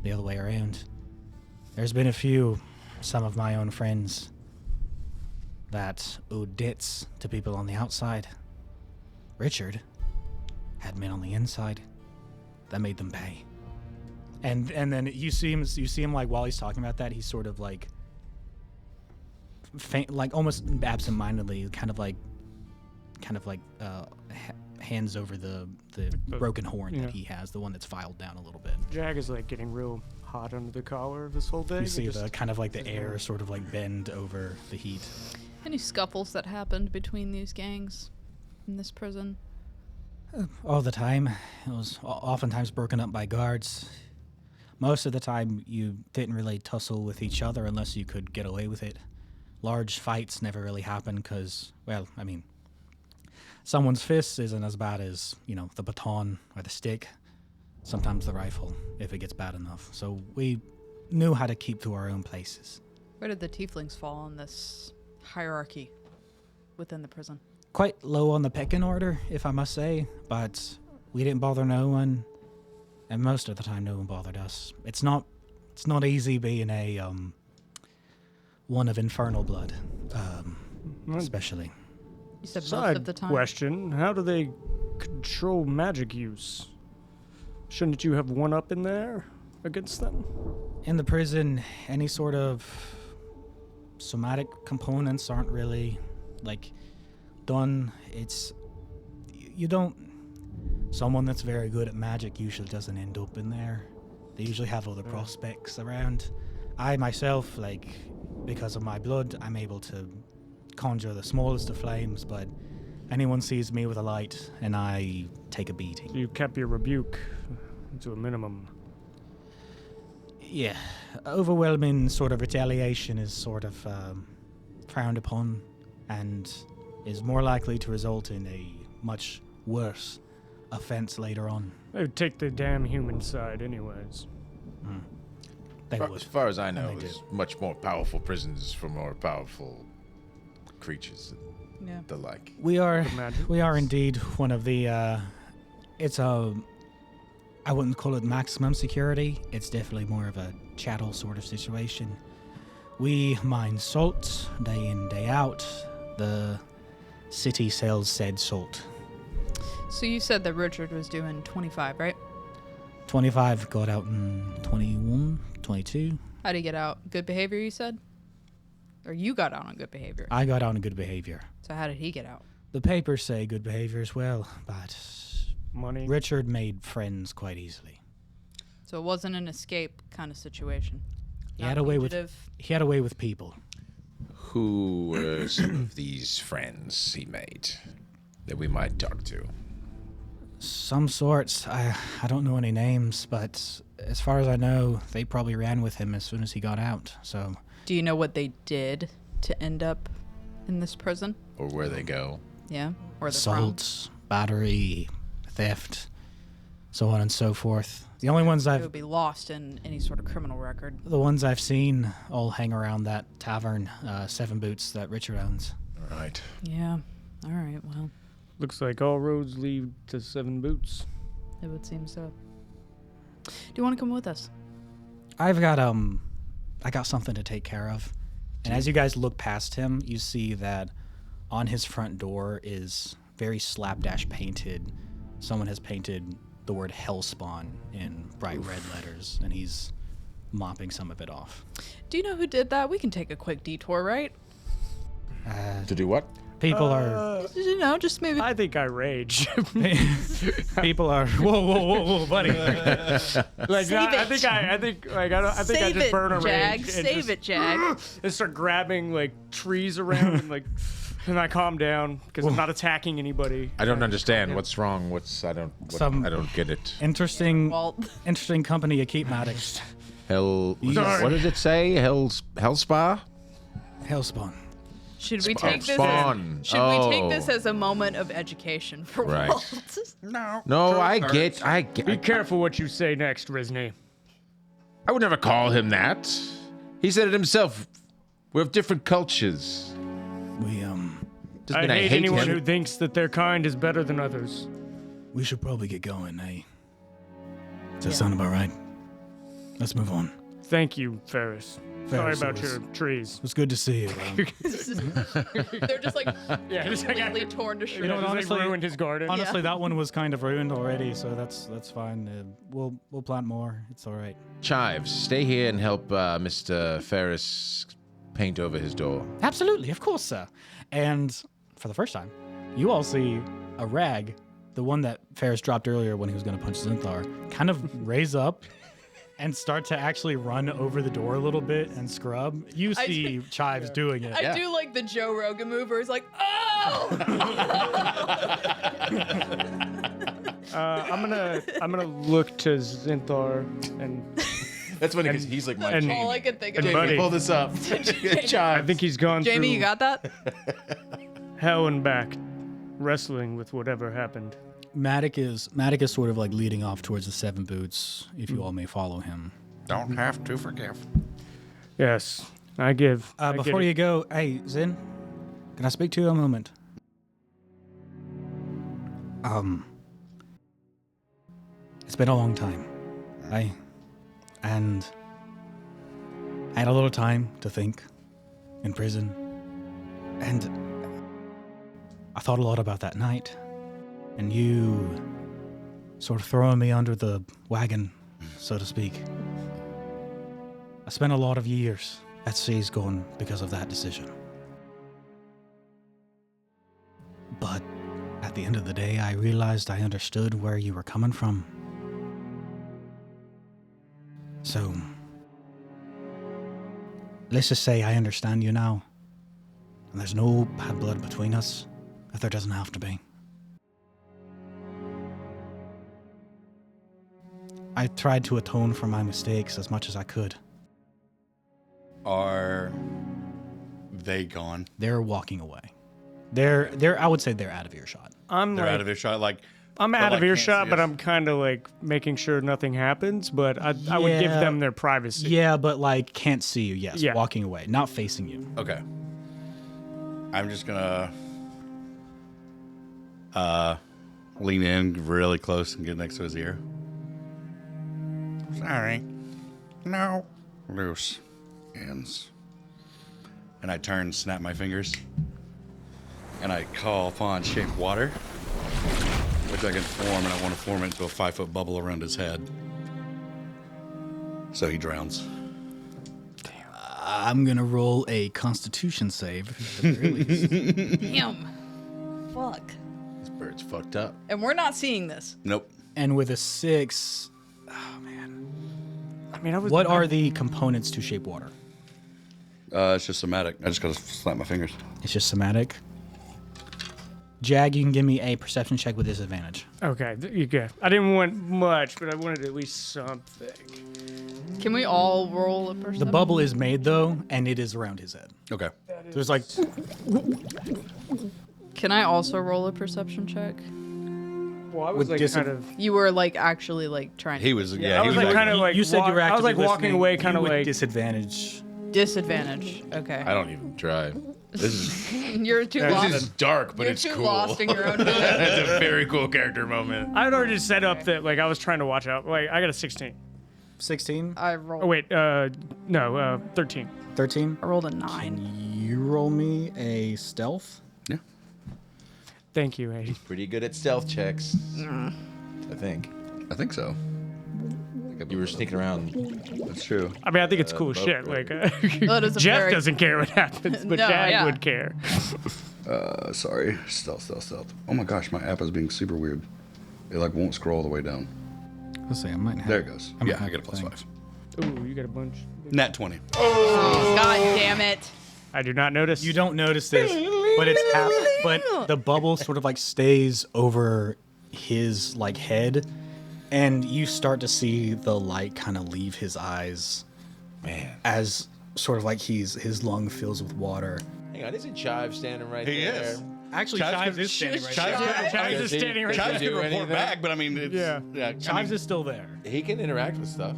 the other way around. There's been some of my own friends that owed debts to people on the outside. Richard had men on the inside that made them pay. And then you see him like while he's talking about that, he's sort of like like almost absentmindedly hands over the broken horn that he has, the one that's filed down a little bit. Jag is like getting real hot under the collar this whole thing. You see the kind of like the air sort of like bend over the heat. Any scuffles that happened between these gangs in this prison? All the time. It was oftentimes broken up by guards. Most of the time, you didn't really tussle with each other unless you could get away with it. Large fights never really happened because, well, I mean, someone's fist isn't as bad as, the baton or the stick. Sometimes the rifle, if it gets bad enough. So we knew how to keep to our own places. Where did the tieflings fall in this hierarchy within the prison? Quite low on the pecking order, if I must say, but we didn't bother no one, and most of the time no one bothered us. It's not easy being a one of infernal blood, especially. You said most Side of the time. question: how do they control magic use? Shouldn't you have one up in there against them? In the prison, any sort of somatic components aren't really done. Someone that's very good at magic usually doesn't end up in there. They usually have other prospects around. I myself, because of my blood, I'm able to conjure the smallest of flames, but anyone sees me with a light and I take a beating. So you kept your rebuke to a minimum. Yeah, overwhelming sort of retaliation is sort of frowned upon and is more likely to result in a much worse offense later on. They would take the damn human side anyways. They would. As far as I know, they there's do. much more powerful prisons for more powerful creatures and Yeah. the like. We are magic. we are indeed one of the I wouldn't call it maximum security. It's definitely more of a chattel sort of situation. We mine salt day in, day out. The city sells said salt. So you said that Richard was doing 25, right? 25 got out in 21, 22. How'd he get out? Good behavior, you said? Or you got out on good behavior? I got on good behavior. So how did he get out? The papers say good behavior as well, but Money. Richard made friends quite easily. So it wasn't an escape kind of situation. He Not had away with fugitive. he had a way with people. Who were some of these friends he made that we might talk to? Some sorts. I don't know any names, but as far as I know, they probably ran with him as soon as he got out. So Do you know what they did to end up in this prison? Or where they go? Yeah? Or the assaults, battery, theft, so on and so forth. The only ones It would be lost in any sort of criminal record. I've seen all hang around that tavern, Seven Boots, that Richard owns. All right. Yeah. All right. Well, Looks like all roads lead to Seven Boots. it would seem so. Do you want to come with us? I got something to take care of. And as you guys look past him, you see that on his front door is very slapdash painted. Someone has painted the word Hellspawn in bright red letters, and he's mopping some of it off. Do you know who did that? We can take a quick detour, right? To do what? People are You know, just maybe. I think I rage. people are whoa, buddy. I think I Save just it, burn a Jag. rage. Save it, Jag. And start grabbing like trees around and like, and I calm down because I'm not attacking anybody. I don't understand. What's wrong? I don't get it. Interesting Walt. interesting company you keep, Maddox. What did it say? Hell spa? Hellspawn. Should we take this? Spawn. Should we take this as a moment of education for Right. Walt? No, I get. Be careful what you say next, Rizzney. I would never call him that. He said it himself. We have different cultures. We Doesn't mean I hate anyone him. who thinks that their kind is better than others. we should probably get going, eh? Does that sound about right? Let's move on. Thank you, Ferris. Sorry Ferris, about it was- your trees. It was good to see you. They're just like Yeah, just like completely torn to shreds. know, just, honestly- like, ruined his garden. Honestly, that one was kind of ruined already, so that's fine. We'll plant more. It's all right. Chives, stay here and help Mr. Ferris paint over his door. Absolutely, of course, sir. And for the first time, you all see a rag, the one that Ferris dropped earlier when he was going to punch Zinthar, kind of raise up and start to actually run over the door a little bit and scrub. You I see do- Chives doing it. I do like the Joe Rogan move where he's like, oh! I'm gonna look to Zinthar and That's funny because he's like my and- All I could think of And is buddy. Pull this up. I Chives. think he's gone Jamie, through you got that? hell and back, wrestling with whatever happened. Matic is sort of like leading off towards the Seven Boots, if you all may follow him. Don't have to forgive. Yes, I give. I Before get you it. go, hey, Zin, can I speak to you a moment? It's been a long time. I had a little time to think in prison, and I thought a lot about that night, and you sort of throwing me under the wagon, so to speak. I spent a lot of years at sea's gone because of that decision. But at the end of the day, I realized I understood where you were coming from. So, let's just say I understand you now. And there's no bad blood between us, if there doesn't have to be. I tried to atone for my mistakes as much as I could. Are they gone? They're walking away. They're I would say they're out of earshot. I'm They're like, out of earshot. Like I'm but, out like, of can't earshot, see but us. I'm kind of like making sure nothing happens. But I would give Yeah. them their privacy. Yeah, but like can't see you, yes. Yeah. Walking away, not facing you. Okay. I'm just gonna lean in really close and get next to his ear. Sorry. No. Loose ends. And I turn, snap my fingers, and I call upon shape water, which I can form, and I want to form it into a 5-foot bubble around his head. So he drowns. I'm gonna roll a Constitution save. At the very least. Damn. Fuck. This bird's fucked up. And we're not seeing this. Nope. And with a 6, I mean, I was. what are the components to shape water? It's just somatic. I just gotta snap my fingers. It's just somatic. Jag, you can give me a perception check with disadvantage. Okay, you go. I didn't want much, but I wanted at least something. Can we all roll a perception? The bubble is made though, and it is around his head. Okay. There's like Can I also roll a perception check? Well, I was like kind of. You were like actually like trying to He was, yeah, I he was was like kind of like. you said you were I was like actively walking listening. away, kind of You with like. disadvantage. disadvantage. Okay. I don't even try. This is You're too lost. this is dark, but You're it's too cool. lost in your own head. It's a very cool character moment. I had already set up that like I was trying to watch out. Like I got a 16. 16, I rolled. Oh wait, no, 13. 13. I rolled a 9. Can you roll me a stealth? Yeah. Thank you, Hayden. Pretty good at stealth checks. I think. I think so. You were sneaking around. That's true. I mean, I think it's cool boat shit. ride. Like, Well, it is a Geoff very- doesn't care what happens, but No, Jag yeah. would care. Sorry. Stealth. Oh my gosh, my app is being super weird. It like won't scroll all the way down. Let's see. I might have. There it goes. I might Yeah, I have get a plus thing. 5. Ooh, you got a bunch. Nat 20. Oh, God damn it. I do not notice. You don't notice this, but but the bubble sort of like stays over his like head, and you start to see the light kind of leave his eyes Man. as sort of like his lung fills with water. Hang on, isn't Chive standing right He there? is. Actually, Chives Chives is standing right Chives there. could- Chives is Does he- standing right does he Chives do could report anything? back, but I mean, it's, Yeah. I Chives mean, is still there. He can interact with stuff.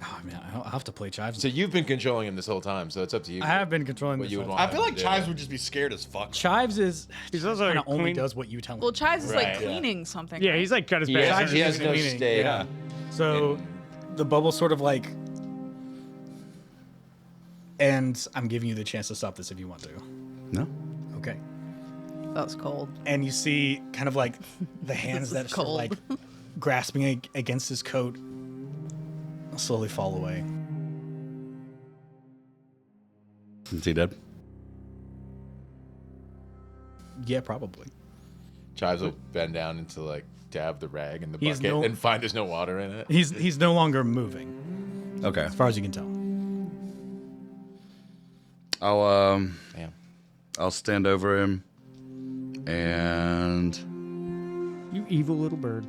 Oh man, I'll have to play Chives. So you've been controlling him this whole time, so it's up to you. I have been controlling What this you would whole want. I feel like Yeah. Chives would just be scared as fuck. Chives is He's also kind like of only clean- does what you tell him. Well, Chives is Right, like yeah. cleaning something. Yeah, right? he's like cut his He back. has, he has no Meaning, stay. Yeah. So the bubble sort of like, and I'm giving you the chance to stop this if you want to. No. Okay. That was cold. And you see kind of like the hands that is are sort of cold. like grasping against his coat slowly fall away. Is he dead? Yeah, probably. Chives will bend down into like dab the rag in the He's bucket no- and find there's no water in it. He's no longer moving, Okay. as far as you can tell. Damn. I'll stand over him and You evil little bird.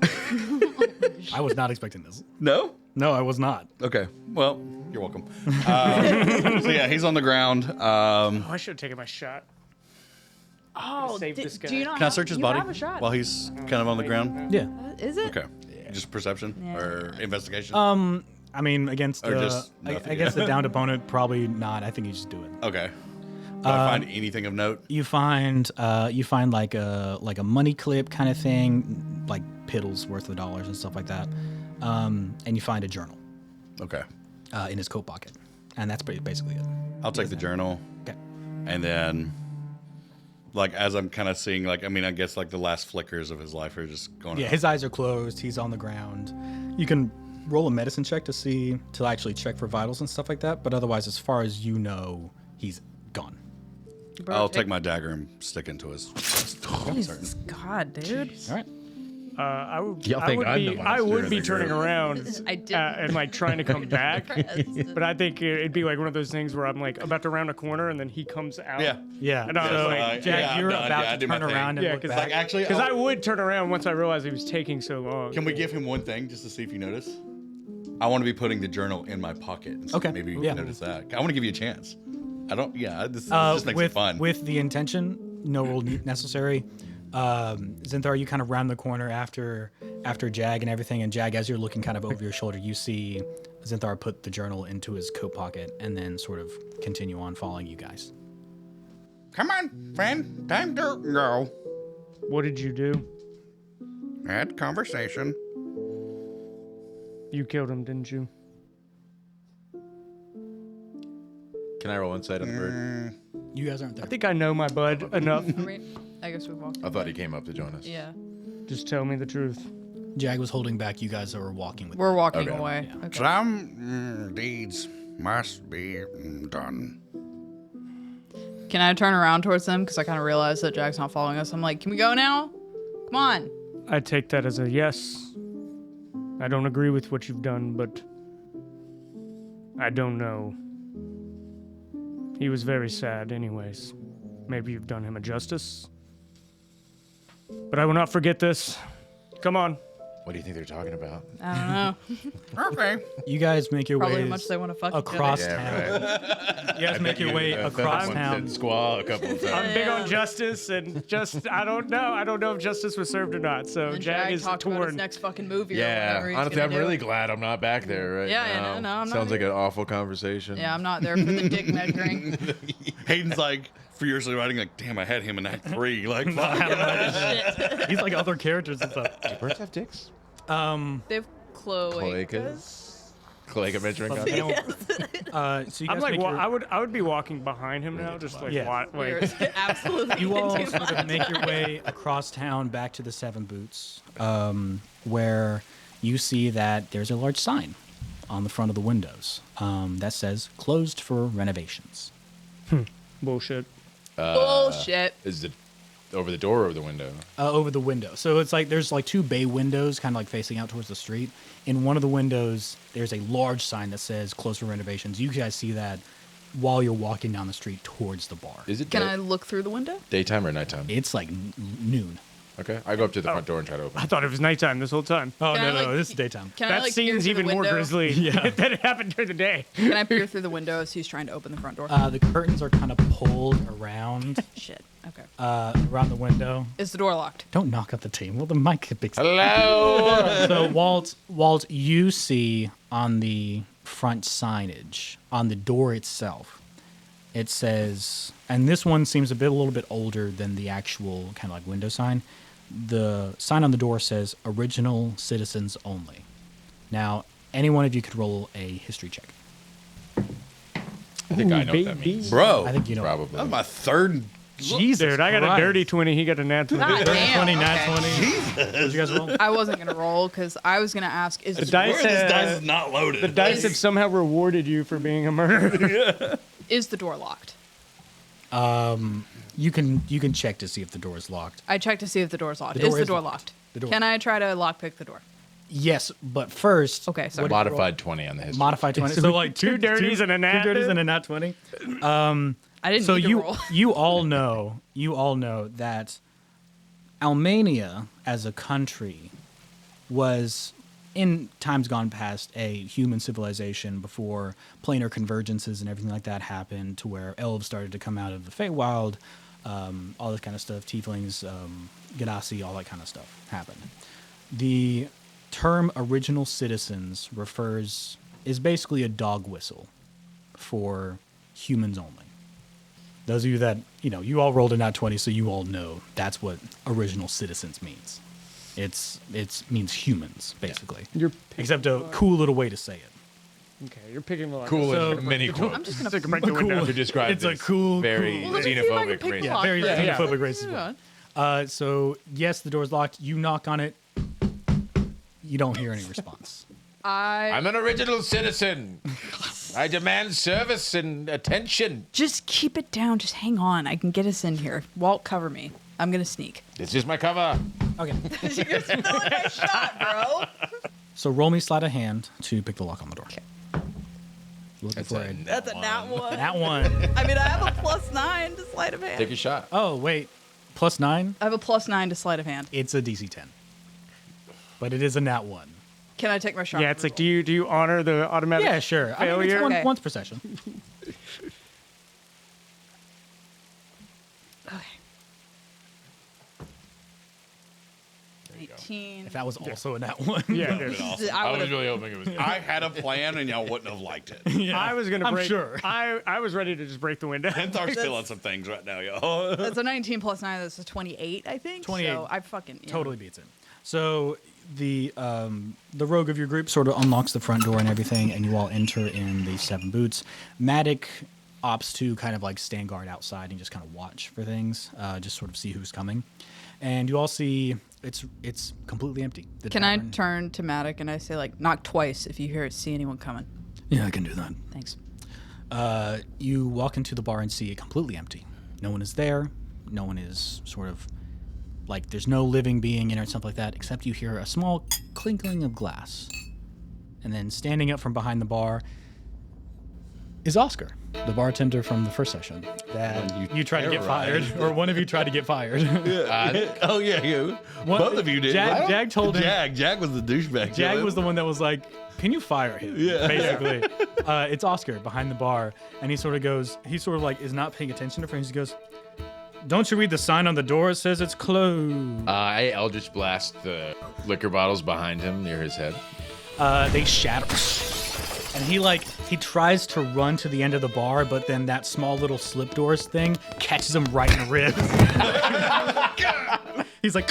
I was not expecting this. no. No, I was not. Okay. Well, you're welcome. So yeah, he's on the ground. Oh, I should have taken my shot. Oh, Save this guy. do you not Can I have- search his you body have a shot. while he's kind of on the ground? Yeah. Is it? Okay. Just perception Yeah. or investigation? I mean, against Or the just nothing, against yeah. the downed opponent, probably not. I think you just do it. Okay. Do I find anything of note? You find like a money clip kind of thing, like piddles worth of dollars and stuff like that, and you find a journal Okay. in his coat pocket, and that's basically it. I'll take the journal Okay. and then, like, as I'm kind of seeing, like, I mean, I guess like the last flickers of his life are just going. Yeah, his eyes are closed. He's on the ground. You can roll a medicine check to actually check for vitals and stuff like that. But otherwise, as far as you know, he's gone. I'll take my dagger and stick into his. Jesus God, dude. All right. I would. Y'all I think would I'm be. the I would monster be in the turning group. around I did. and like trying to come back. Impressed. But I think it'd be like one of those things where I'm like about to round a corner and then he comes out. Yeah. Yeah. And I was so, like, Jack, yeah, I'm you're done. about Yeah, I to did my turn thing. around and Yeah, look 'cause, back. Like, actually, Because I I'll- would turn around once I realized he was taking so long. Can we give him one thing just to see if you notice? I want to be putting the journal in my pocket. And see Okay, if maybe you yeah. notice that. I want to give you a chance. I don't. Yeah. This just makes it fun. With the intention, no roll necessary. Zinthar, you kind of round the corner after Jag and everything, and Jag, as you're looking kind of over your shoulder, you see Zinthar put the journal into his coat pocket and then sort of continue on following you guys. Come on, friend. Time to go. What did you do? Had conversation. You killed him, didn't you? Can I roll insight on the bird? You guys aren't there. I think I know my bud enough. I guess we walked. I thought he came up to join us. Yeah. Just tell me the truth. Jag was holding back. You guys are walking with. We're walking Okay. away. Okay. Some deeds must be done. Can I turn around towards them? Because I kind of realized that Jack's not following us. I'm like, can we go now? Come on. I take that as a yes. I don't agree with what you've done, but I don't know. He was very sad, anyways. Maybe you've done him a justice. But I will not forget this. Come on. What do you think they're talking about? I don't know. Okay. You guys make your Probably way how much they want to fuck across each other. town. You guys make your way across town. Squall a couple of times. I'm big on justice, and just I don't know. I don't know if justice was served or not. So And Jag Jag is talked about his torn. next fucking movie or Yeah, whatever he's honestly, gonna I'm do. really glad I'm not back there right Yeah, now. yeah, no, I'm not Sounds like either. an awful conversation. Yeah, I'm not there for the dick measuring. Hayden's like furiously writing, like, damn, I had him in Act 3. Like, fuck. He's like other characters and stuff. Do birds have dicks? They have cloacas. Cloacas? Cloaca measuring But contest? they don't- so you I'm guys like, make your, I would be walking behind him now, just like, Yeah. like Absolutely. you all can do sort of make your way across town back to the Seven Boots, where you see that there's a large sign on the front of the windows that says "Closed for renovations." Bullshit. Bullshit. Is it over the door or over the window? Over the window. So it's like there's like two bay windows kind of like facing out towards the street. In one of the windows, there's a large sign that says "Closed for renovations." You guys see that while you're walking down the street towards the bar. Is it Can I look through the window? daytime or nighttime? It's like noon. Okay, I go up to the front door and try to open I it. thought it was nighttime this whole time. Oh, Can I, no, like, this is daytime. Can I, That like, peer seems through even the more window? grisly. Yeah. That it happened during the day. Can I peer through the window as he's trying to open the front door? The curtains are kind of pulled around Shit. Okay. around the window. Is the door locked? Don't knock up the table. The mic picks up. Hello. So Walt, you see on the front signage on the door itself, it says, and this one seems a little bit older than the actual kind of like window sign. The sign on the door says "Original Citizens Only." Now, any one of you could roll a history check. I think I know what that means. Bro, I think you know. Probably. that's my third. Jesus, Dude, I got a Christ. dirty 20. He got a nat 20. God damn. 20, nat okay. 20. Did you guys roll? I wasn't gonna roll because I was gonna ask: Is The the, dice, This dice is not loaded. the dice have somehow rewarded you for being a murderer. is the door locked? You can check to see if the door is locked. I checked to see if the door's locked. The door is the is door locked. locked? The door- Can I try to lockpick the door? Yes, but first, Okay, sorry. Modified 20 on the history. modified 20. So like Two dirties and a nat. Two dirties and a nat 20. I didn't So need to you roll. you all know that Almania as a country was in times gone past a human civilization before planar convergences and everything like that happened, to where elves started to come out of the Feywild, all this kind of stuff, tieflings, Ganassi, all that kind of stuff happened. The term original citizens is basically a dog whistle for humans only. Those of you that, you all rolled a nat 20, so you all know that's what original citizens means. It means humans, basically. You're Except a cool little way to say it. okay. You're picking the Cool So- and mini cool. I'm just gonna. Stick 'em right the window. To describe It's a this cool, very Well, let me see if I can xenophobic pick race. the Yeah, lock. very Yeah. xenophobic racist. Yeah. So, yes, the door's locked. You knock on it. You don't hear any response. I'm an original citizen. I demand service and attention. Just keep it down. Just hang on. I can get us in here. Walt, cover me. I'm gonna sneak. This is my cover. Okay. You're spilling my shot, bro. So roll me sleight of hand to pick the lock on the door. Looking That's for a it. That's a nat one. That one. I mean, I have a +9 to sleight of hand. Take a shot. Oh, wait. +9? I have a +9 to sleight of hand. It's a DC 10. But it is a nat 1. Can I take my shot? Yeah, it's like, do you honor the automatic? Yeah, sure. I mean, it's Failure? Okay. once per session. Okay. 18. If that was also a nat 1. Yeah, dude. I was would've- really hoping it was. I had a plan and y'all wouldn't have liked it. I was gonna I'm break. sure. I was ready to just break the window. Zinthar's feeling some things right now, y'all. That's a 19 +9. That's a 28, I think. 28. So I fucking Totally beats it. So the rogue of your group sort of unlocks the front door and everything, and you all enter in the 7 boots. Matic opts to kind of like stand guard outside and just kind of watch for things, just sort of see who's coming. And you all see it's completely empty. The Can I tavern- turn to Matic and I say, like, knock twice if you see anyone coming? Yeah, I can do that. Thanks. You walk into the bar and see it completely empty. No one is there. No one is sort of like there's no living being in it or something like that, except you hear a small clinkling of glass. And then standing up from behind the bar is Oscar, the bartender from the first session that you tried to get fired, or one of you tried to get fired. Oh yeah. Both of you did. Jag told him. Jag was the douchebag. Jag was the one that was like, "Can you fire him?" Yeah. Basically, it's Oscar behind the bar, and he sort of like is not paying attention to friends. He goes, "Don't you read the sign on the door? It says it's closed." I Eldritch Blast the liquor bottles behind him near his head. They shatter, and he tries to run to the end of the bar, but then that small little slip doors thing catches him right in the ribs. He's like,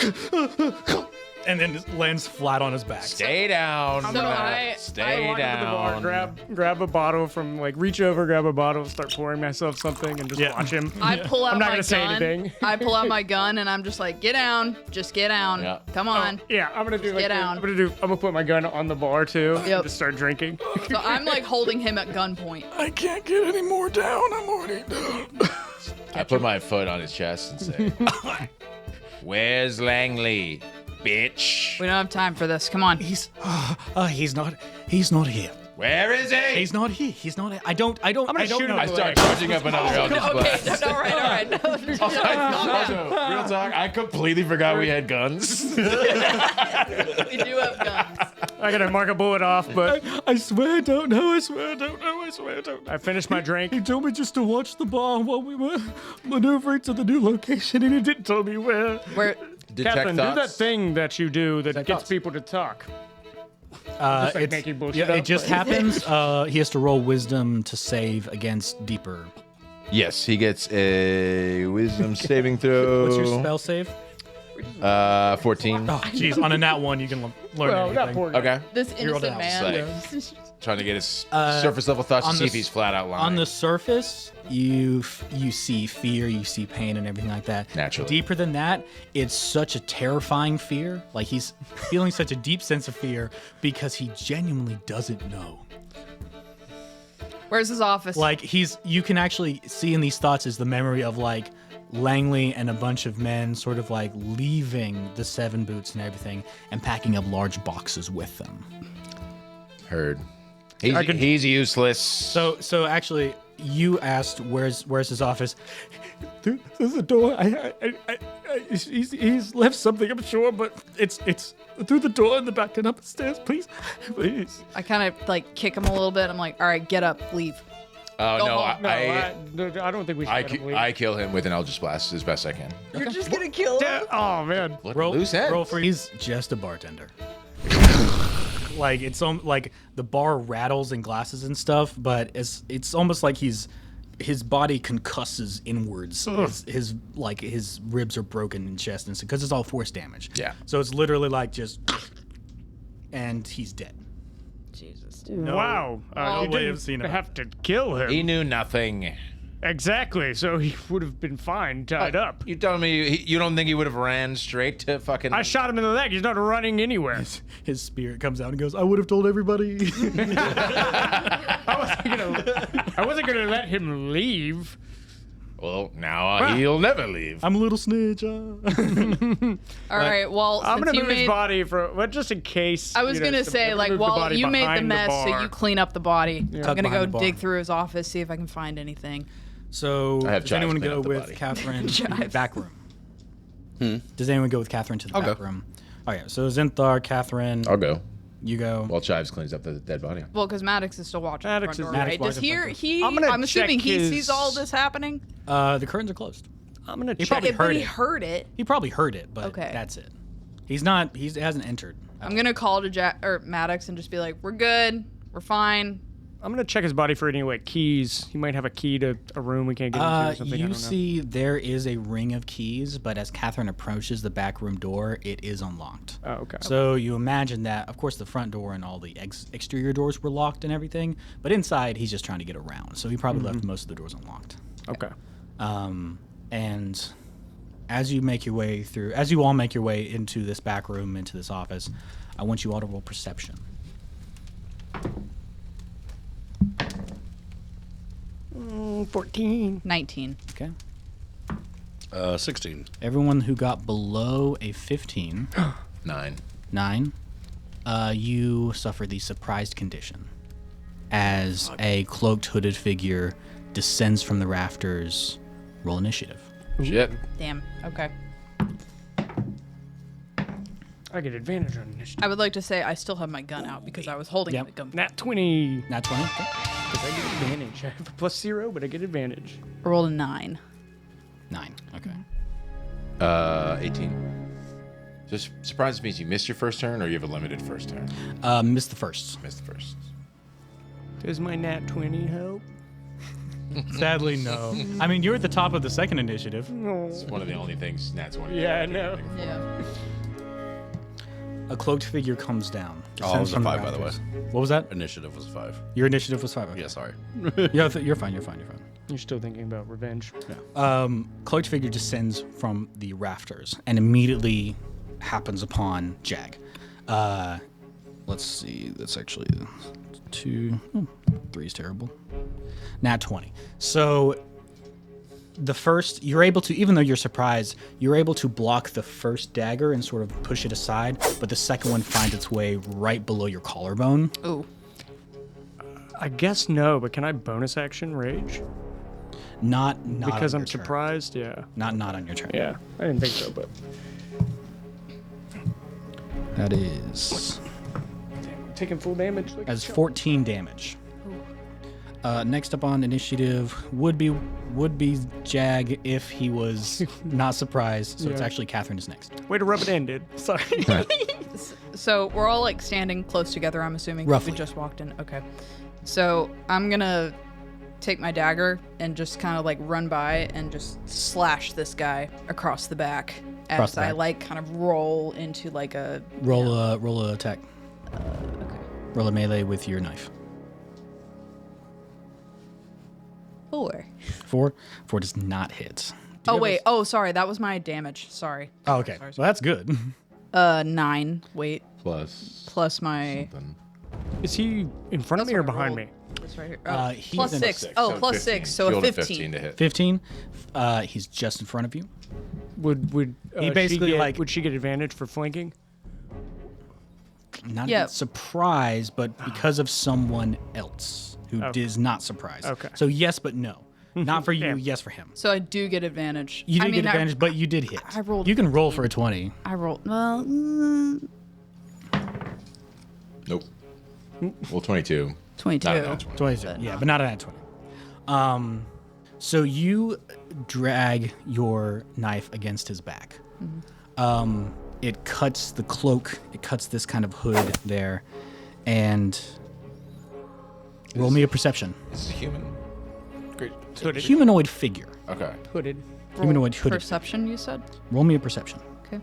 and then just lands flat on his back. Stay down. So I Stay walk up to the bar, down. grab a bottle from reach over, grab a bottle, start pouring myself something, and just watch him. I pull out I'm not my gonna say gun. anything. I pull out my gun and I'm just like, get down, just get down. Yeah. Come on. Yeah, I'm gonna do Get down. I'm gonna put my gun on the bar too. Yep. And just start drinking. So I'm like holding him at gunpoint. I can't get any more down. I'm already down. I put my foot on his chest and say, "Where's Langley, bitch? We don't have time for this. Come on. He's not here. Where is he?" He's not here. He's not. I don't gonna know. shoot him. I start charging up another Eldritch Okay, Blast. all right. Also, real talk, I completely forgot we had guns. We do have guns. I gotta mark a bullet off, but I swear I don't know. I swear I don't know. I swear I don't. I finished my drink. He told me just to watch the bar while we were maneuvering to the new location, and he didn't tell me where. Where Detect Catherine, do that thoughts. thing that you do that gets thoughts. people to talk. Just like making bullshit yeah, up, it just but- happens. He has to roll wisdom to save against deeper. Yes, he gets a wisdom saving throw. What's your spell save? 14. Oh, jeez. On a nat one, you can learn Well, not anything. poor guy. Okay. this rolled innocent out. man. Trying to get his surface level thoughts to on see the if he's flat out lying. On the surface, you see fear, you see pain, and everything like that. Naturally. Deeper than that, it's such a terrifying fear. Like he's feeling such a deep sense of fear because he genuinely doesn't know. Where's his office? Like you can actually see in these thoughts is the memory of like Langley and a bunch of men sort of like leaving the Seven Boots and everything and packing up large boxes with them. Heard. He's useless. So actually, you asked where's his office. There's a door. He's left something. I'm sure, but it's through the door in the back and up the stairs. Please. I kind of like kick him a little bit. I'm like, all right, get up, leave. Oh Go no, home. No, I I don't think we should let him leave. I kill him with an Eldritch Blast as best I can. You're just gonna kill him. Oh, man. What Roll, loose ends. roll for. He's just a bartender. Like it's like the bar rattles and glasses and stuff, but it's almost like his body concusses inwards. His ribs are broken in chest and because it's all force damage. Yeah. So it's literally like just, and he's dead. Jesus. Wow. no You way didn't of seeing it. have to kill him. He knew nothing. Exactly. So he would have been fine tied up. You telling me you don't think he would have ran straight to fucking? I shot him in the leg. He's not running anywhere. His spirit comes out and goes, "I would have told everybody." I wasn't gonna let him leave. Well, now he'll never leave. I'm a little snitch. All right, well, I'm since gonna you move his made, body for just in case. I was gonna say, like, Walt, you made the behind mess, so bar. you clean up the body. I'm Tuck gonna go behind the bar. dig through his office, see if I can find anything. So I have does Chives anyone clean go up the with body. Catherine to the Chives. back room? Does anyone go with Catherine to the I'll back go. room? Oh yeah. So Zinthar, Catherine, I'll go. you go. While Chives cleans up the dead body. Well, because Maddox is still watching Maddox the is- front door, Maddox right? Does watching he? front I'm gonna I'm assuming check he his- sees all this happening. The curtains are closed. I'm gonna He check. probably it. heard But he it. heard it. He probably heard it, but Okay. that's it. He hasn't entered. I'm gonna call to Maddox and just be like, "We're good. We're fine." I'm gonna check his body for any like keys. He might have a key to a room we can't get into or something. I You don't know. see there is a ring of keys, but as Catherine approaches the back room door, it is unlocked. Oh, okay. So you imagine that, of course, the front door and all the exterior doors were locked and everything, but inside he's just trying to get around. So he probably left most of the doors unlocked. Okay. And as you all make your way into this back room, into this office, I want you all to roll perception. 14. 19. Okay. 16. Everyone who got below a 15, 9. you suffer the surprised condition as a cloaked, hooded figure descends from the rafters. Roll initiative. Shit. Damn. Okay. I get advantage on this. I would like to say I still have my gun out because I was holding Yep. the gun. Nat 20. Nat 20. Okay. Because I get advantage. I have a +0, but I get advantage. I rolled a 9. 9. Okay. 18. Just surprises means you missed your first turn, or you have a limited first turn. Missed the first. Missed the first. Does my Nat 20 help? Sadly, no. I mean, you're at the top of the second initiative. No. It's one of the only things Nat's one. Yeah, I know. Yeah. A cloaked figure comes down. Oh, it was a Descends from 5, by the way. rafters. What was that? Initiative was a 5. Your initiative was 5. Okay. Yeah, sorry. Yeah, you're fine. You're fine. You're still thinking about revenge. Cloaked figure descends from the rafters and immediately happens upon Jag. Let's see. That's actually 2. 3 is terrible. Nat 20. So the first, you're able to, even though you're surprised, you're able to block the first dagger and sort of push it aside, but the second one finds its way right below your collarbone. Ooh. I guess no, but can I bonus action rage? Not Because on I'm your turn. surprised, yeah. Not on your turn. Yeah, I didn't think so, but... That is... Taking full damage? Like As 14 damage. Next up on initiative would be Jag if he was not surprised. So it's Yeah. actually Catherine is next. Way to rub it in, dude. Sorry. So we're all like standing close together, I'm assuming. 'Cause Roughly. We just walked in. Okay. So I'm gonna take my dagger and just kind of like run by and just slash this guy across the back Across as the I back. like kind of roll into like a Roll a attack. okay. Roll a melee with your knife. 4. 4 does not hit. Oh wait. Oh, sorry. That was my damage. Sorry. Oh, okay. Sorry. Well, that's good. 9. Wait. Plus My. something. Is he in front of That's me or what I behind rolled. me? That's right here. He's Plus in 6. 6, Oh, so plus 15. 6. So You a rolled 15. to hit. 15. He's just in front of you. Would He she basically, get, like- would she get advantage for flanking? Not Yeah. surprised, but because of someone else who Okay. is not surprised. Okay. So yes, but no. Not for you. Damn. Yes for him. So I do get advantage. You did I mean, get advantage, but you did hit. I rolled You can roll for a 20. I rolled. Nope. Well, 22. 22. Not a nat 20. 22. Yeah, but not a nat 20. So you drag your knife against his back. It cuts the cloak. It cuts this kind of hood there, and roll me a perception. This is human. Great. Hooded. Humanoid figure. Okay. Hooded. Humanoid hooded. Perception, you said? Roll me a perception. Okay.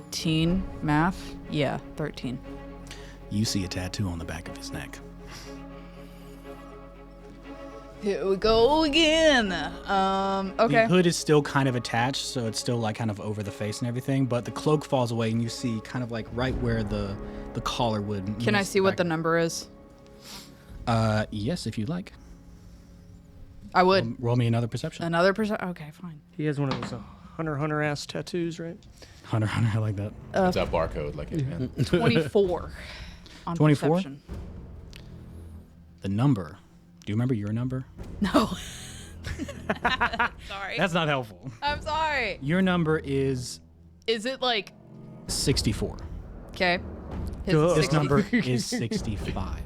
13 math? Yeah, 13. You see a tattoo on the back of his neck. Here we go again. Okay. The hood is still kind of attached, so it's still like kind of over the face and everything, but the cloak falls away and you see kind of like right where the collar would. Can I meet see what back. the number is? Yes, if you'd like. I would. Roll me another perception. Another percent? Okay, fine. He has one of those hunter ass tattoos, right? Hunter, I like that. It's that barcode like it, man. 24 on 24? perception. The number. Do you remember your number? No. Sorry. That's not helpful. I'm sorry. Your number is Is it like 64. okay? His Duh. is This 60. number is 65.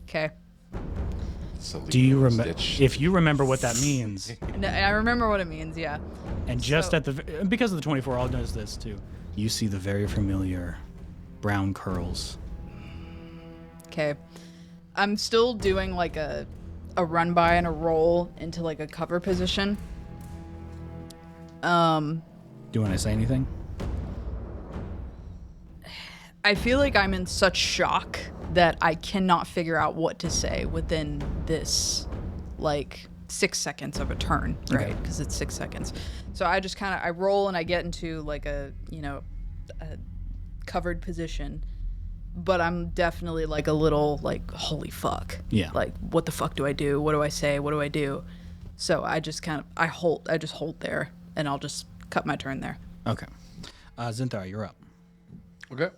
Okay. Do you remember? Stitch. If you remember what that means, No, I remember what it means. Yeah. and just So- at the because of the 24, I'll notice this too. You see the very familiar brown curls. Okay. I'm still doing like a run by and a roll into like a cover position. Do you want to say anything? I feel like I'm in such shock that I cannot figure out what to say within this like 6 seconds of a turn, right? Because it's 6 seconds. So I just kind of I roll and I get into like a a covered position, but I'm definitely like a little like holy fuck. Yeah. Like what the fuck do I do? What do I say? What do I do? So I just kind of I just hold there and I'll just cut my turn there. Okay. Zinthar, you're up. Okay.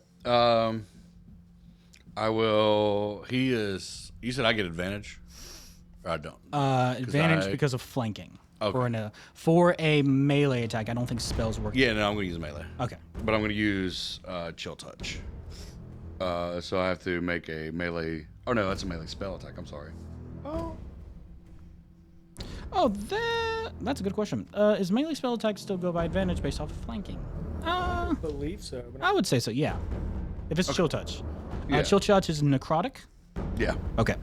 I will. He is. You said I get advantage. Or I don't. Advantage because of flanking. Okay. For a melee attack, I don't think spells work. Yeah, no, I'm gonna use melee. Okay. But I'm gonna use chill touch. So I have to make a melee. Oh no, that's a melee spell attack. I'm sorry. Oh, that's a good question. Is melee spell attack still go by advantage based off of flanking? I believe so. But I would say so. Yeah. If it's chill touch. Yeah. Chill touch is necrotic. Yeah. Okay.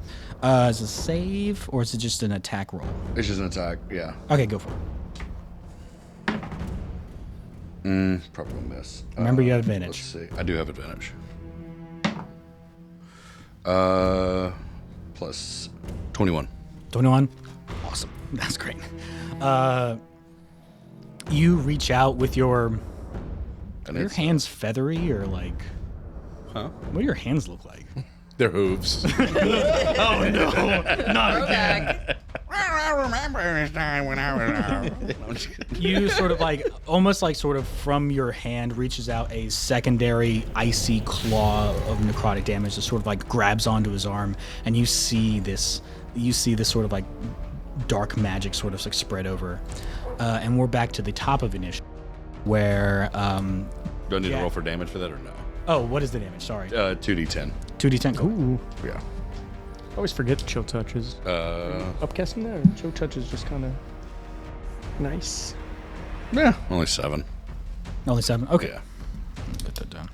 Is it a save or is it just an attack roll? It's just an attack. Yeah. Okay, go for it. Probably gonna miss. Remember, you have advantage. Let's see. I do have advantage. Plus 21. 21. Awesome. That's great. You reach out with your. And Are your hands feathery or like? Huh? What do your hands look like? Their hooves. Oh no! Not again. I remember this time when I was. You sort of like, almost like sort of from your hand reaches out a secondary icy claw of necrotic damage that sort of like grabs onto his arm, and you see this sort of like dark magic sort of like spread over, and we're back to the top of initiative, where Do I need Yeah. to roll for damage for that or no? oh, what is the damage? Sorry, 2d10. 2d10. Cool. Ooh. Yeah. I always forget the chill touches. Upcasting there, chill touch is just kind of nice. Yeah. Only 7. Only 7. Okay. Yeah. Put that down.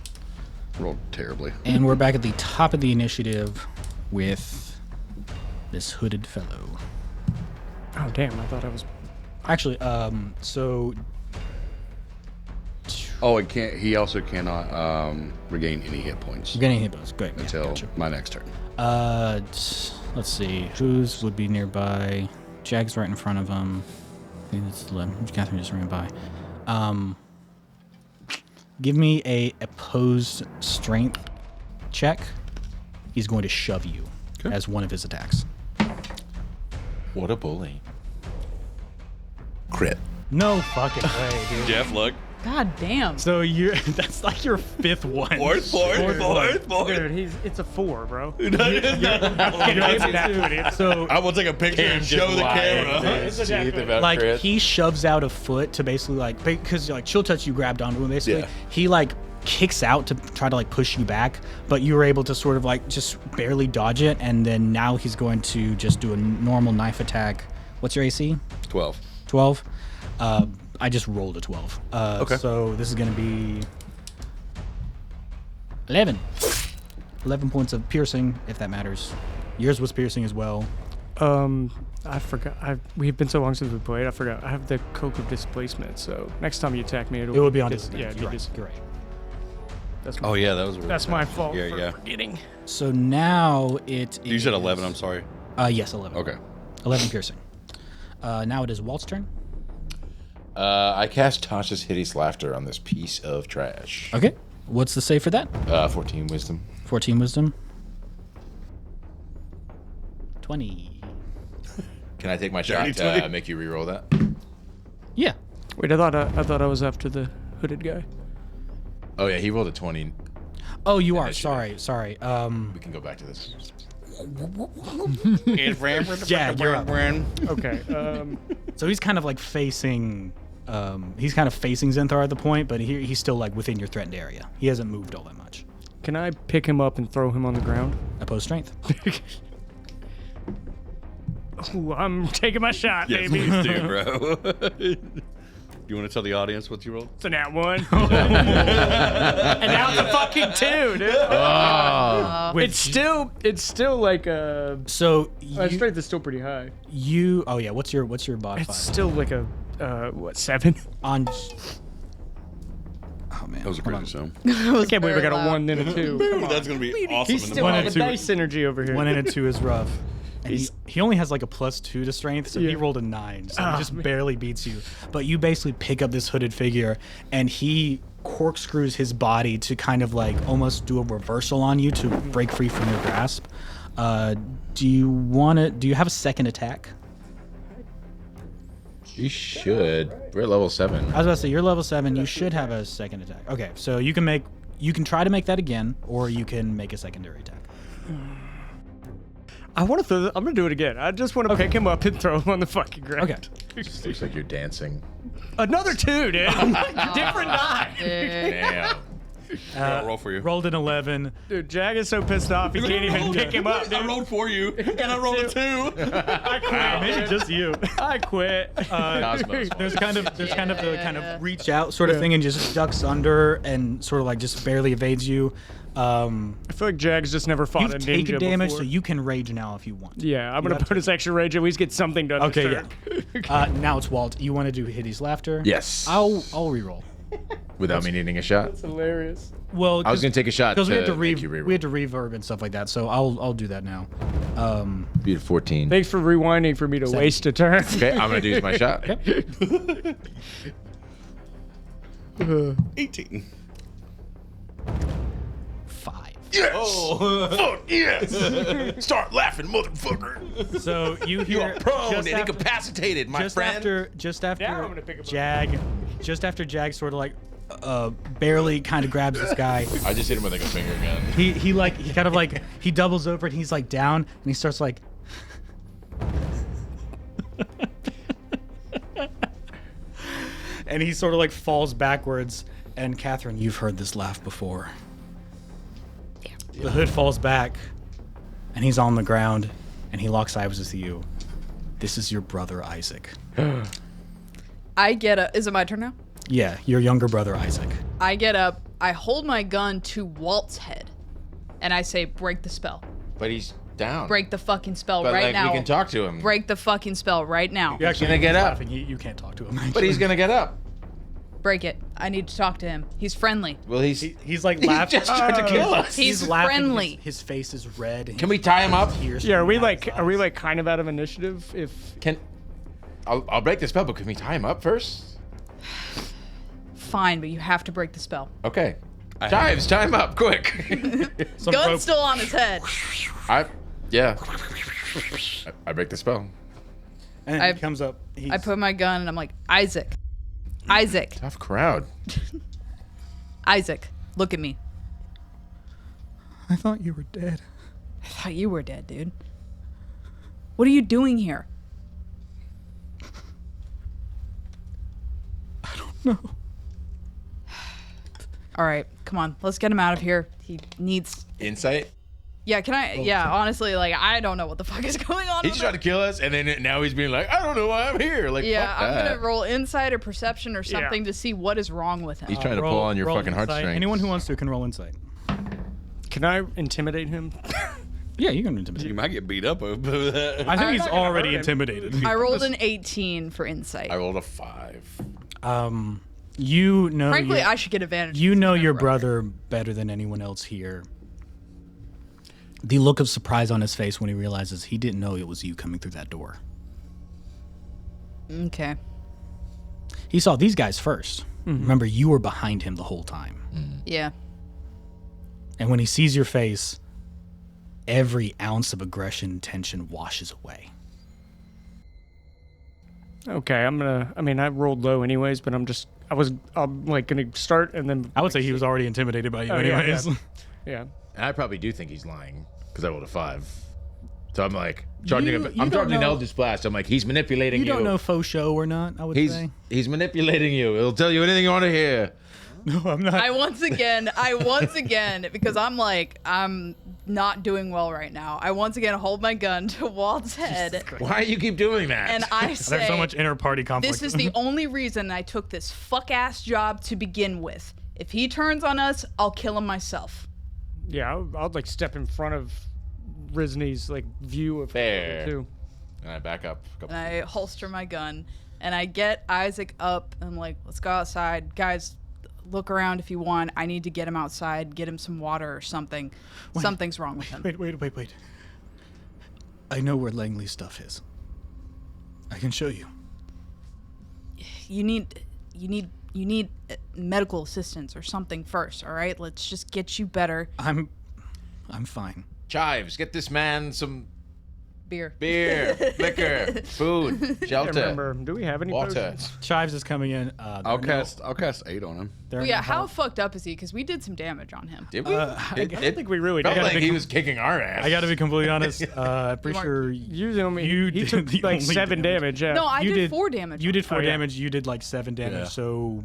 Rolled terribly. And we're back at the top of the initiative with this hooded fellow. Oh damn! I thought I was. Actually, so Oh, it can't. He also cannot regain any hit points getting hit points. Great. Yeah, until gotcha. my next turn. Let's see. Whose would be nearby? Jag's right in front of him. I think that's 11. Catherine just ran by. Give me a opposed strength check. He's going to shove you as one of his attacks. What a bully. Crit. No fucking way, dude. Geoff, look. God damn. So you that's like your 5th one. Fourth. Dude, it's a 4, bro. So I will take a picture and show the camera. like he shoves out a foot to basically like, because like chill touch you grabbed onto him basically. Yeah. He like kicks out to try to like push you back, but you were able to sort of like just barely dodge it, and then now he's going to just do a normal knife attack. What's your AC? 12. 12. I just rolled a 12. Okay. So this is going to be 11. 11 points of piercing, if that matters. Yours was piercing as well. I forgot. We've been so long since we played. I forgot. I have the Coke of Displacement, so next time you attack me, It would be on dis- disadvantage. Yeah, You're be right. dis- You're right. That's my, Oh, yeah, that was really that's bad. my fault Yeah, for yeah. forgetting. So now it You said is- 11, I'm sorry. Yes, 11. Okay. 11 piercing. Now it is Walt's turn. I cast Tasha's Hideous Laughter on this piece of trash. Okay. What's the save for that? 14 wisdom. 14 wisdom. 20. Can I take my shot Dirty to 20. make you reroll that? Yeah. Wait, I thought I was after the hooded guy. Oh yeah, he rolled a 20. Oh, you are. Initiative. Sorry. We can go back to this. Yeah, you're up. Okay. So he's kind of like facing. He's kind of facing Zinthar at the point, but he's still like within your threatened area. He hasn't moved all that much. Can I pick him up and throw him on the ground? Opposed strength. Ooh, I'm taking my shot, Yes, baby. please do, bro. You want to tell the audience what you rolled? It's a nat 1. And now it's a fucking 2, dude. It's still like a. So My you, strength is still pretty high. Oh yeah. What's your modifier? It's still like a 7. On. Oh man. That was a hold crazy on. sound. I can't believe I got a 1 then a 2. Come on. That's going to be awesome He's in the still One on and the two. dice energy over here. 1 and a 2 is rough. And He's- he only has like a +2 to strength, so he Yeah. rolled a 9. So Ah, he just man. barely beats you. But you basically pick up this hooded figure, and he corkscrews his body to kind of like almost do a reversal on you to break free from your grasp. Do you have a second attack? You should. We're at level 7. I was about to say, you're level 7, you should have a second attack. Okay, so you can try to make that again, or you can make a secondary attack. I want to throw. I'm gonna do it again. I just want to pick him up and throw him on the fucking ground. Okay. Looks like you're dancing. Another 2, dude. Different die. Damn. roll for you. Rolled an 11. Dude, Jag is so pissed off he can't even pick him up, dude. I rolled for you, and I rolled a 2. I quit. Maybe just you. I quit. Cosmos. There's kind of the kind of reach out sort of thing and just ducks under and sort of like just barely evades you. I feel like Jag's just never fought a You've ninja taken damage, before. so you can rage now if you want. Yeah, I'm gonna put his extra rage. At least get something done. Okay, this turn. yeah. Now it's Walt. You want to do Hitty's laughter? Yes. I'll reroll. Without me needing a shot. That's hilarious. Well, I was gonna take a shot because we had to make you reroll. we had to reverb and stuff like that. So I'll do that now. Beat a 14. Thanks for rewinding for me to waste a turn. Okay, I'm gonna use my shot. 18. 5. Yes! Oh, fuck yes! Start laughing, motherfucker! So you You hear are prone and after- incapacitated, my friend. just Now I'm after gonna pick up a- Jag, just after Jag sort of like barely kind of grabs this guy. I just hit him with like a finger gun. He kind of like he doubles over and he's like down and he starts like and he sort of like falls backwards. And Catherine, you've heard this laugh before. Yeah. The hood falls back and he's on the ground and he locks eyes with you. This is your brother Isaac. I get up. Is it my turn now? Yeah, your younger brother Isaac. I get up. I hold my gun to Walt's head, and I say, "Break the spell. But he's down. Break the fucking spell But right like, now. we can talk to him. Break the fucking spell right now. You're actually gonna get up. laughing. You can't talk to him. But he's gonna get up. Break it. I need to talk to him. He's friendly. Well, he's He's like laughing. just tried to kill us. He's laughing. friendly. His face is red. and Can we tie him up? tears Yeah, are we coming out like of his eyes. kind of out of initiative? If I'll break the spell, but can we tie him up first? Fine, but you have to break the spell. Okay. Chives, tie him up, quick. Some Gun's rope- still on his head. Yeah. I break the spell. And I- he comes up. I put my gun and I'm like, Isaac. Isaac. Tough crowd. Isaac. Look at me. I thought you were dead. I thought you were dead, dude. What are you doing here? No. All right, come on. Let's get him out of here. He needs... Insight? Yeah, can I... Yeah, honestly, like, I don't know what the fuck is going on. He with just tried to kill us, and then now he's being like, I don't know why I'm here. Like, Yeah, fuck I'm that. gonna roll insight or perception or something to see what is wrong with him. He's trying to pull on your roll fucking insight. heartstrings. Anyone who wants to can roll insight. can I intimidate him? Yeah, you can intimidate. You might get beat up over that. I think I'm he's not gonna already hurt him. intimidated. I rolled an 18 for insight. I rolled a 5. You know. Frankly, your- I should get advantage. You know your brother. brother better than anyone else here. The look of surprise on his face when he realizes he didn't know it was you coming through that door. Okay. He saw these guys 1st. Remember, you were behind him the whole time. Yeah. Mm-hmm. And when he sees your face, every ounce of aggression and tension washes away. Okay, I rolled low anyways, but I'm like gonna start and then. I would say he was already intimidated by you Oh, yeah, anyways. Yeah. And I probably do think he's lying because I rolled a 5. So I'm like charging You- him. you I'm don't charging an know- Eldritch Blast. I'm like, he's manipulating You you. don't know faux show or not, I would say. He's manipulating you. It'll tell you anything you want to hear. No, I'm not. I once again, because I'm not doing well right now. I once again hold my gun to Walt's head, Why do you keep doing that? and I say, There's so much inter-party conflict. "This is the only reason I took this fuck-ass job to begin with. If he turns on us, I'll kill him myself." Yeah, I'll like step in front of Rizzney's like view of There. too. And I back up. And I holster my gun, and I get Isaac up, and I'm like, "Let's go outside, guys. Look around if you want. I need to get him outside, get him some water or something. Something's wrong with him." Wait. I know where Langley's stuff is. I can show you. You need medical assistance or something first, all right? Let's just get you better. I'm fine. Chives, get this man some Beer. beer, liquor, food, I shelter, remember. Do we have any water. potions? Chives is coming in. I'll cast 8 on him. Oh, yeah, how fucked up is he? Because we did some damage on him. Did we? I it, don't it think we really felt did. like gotta be he was kicking our ass. I got to be completely honest. Pretty sure He did took the like only 7 damage. Yeah. No, I you did 4 damage. You on did him. 4 Oh, yeah. damage. You did like 7 damage. Yeah. So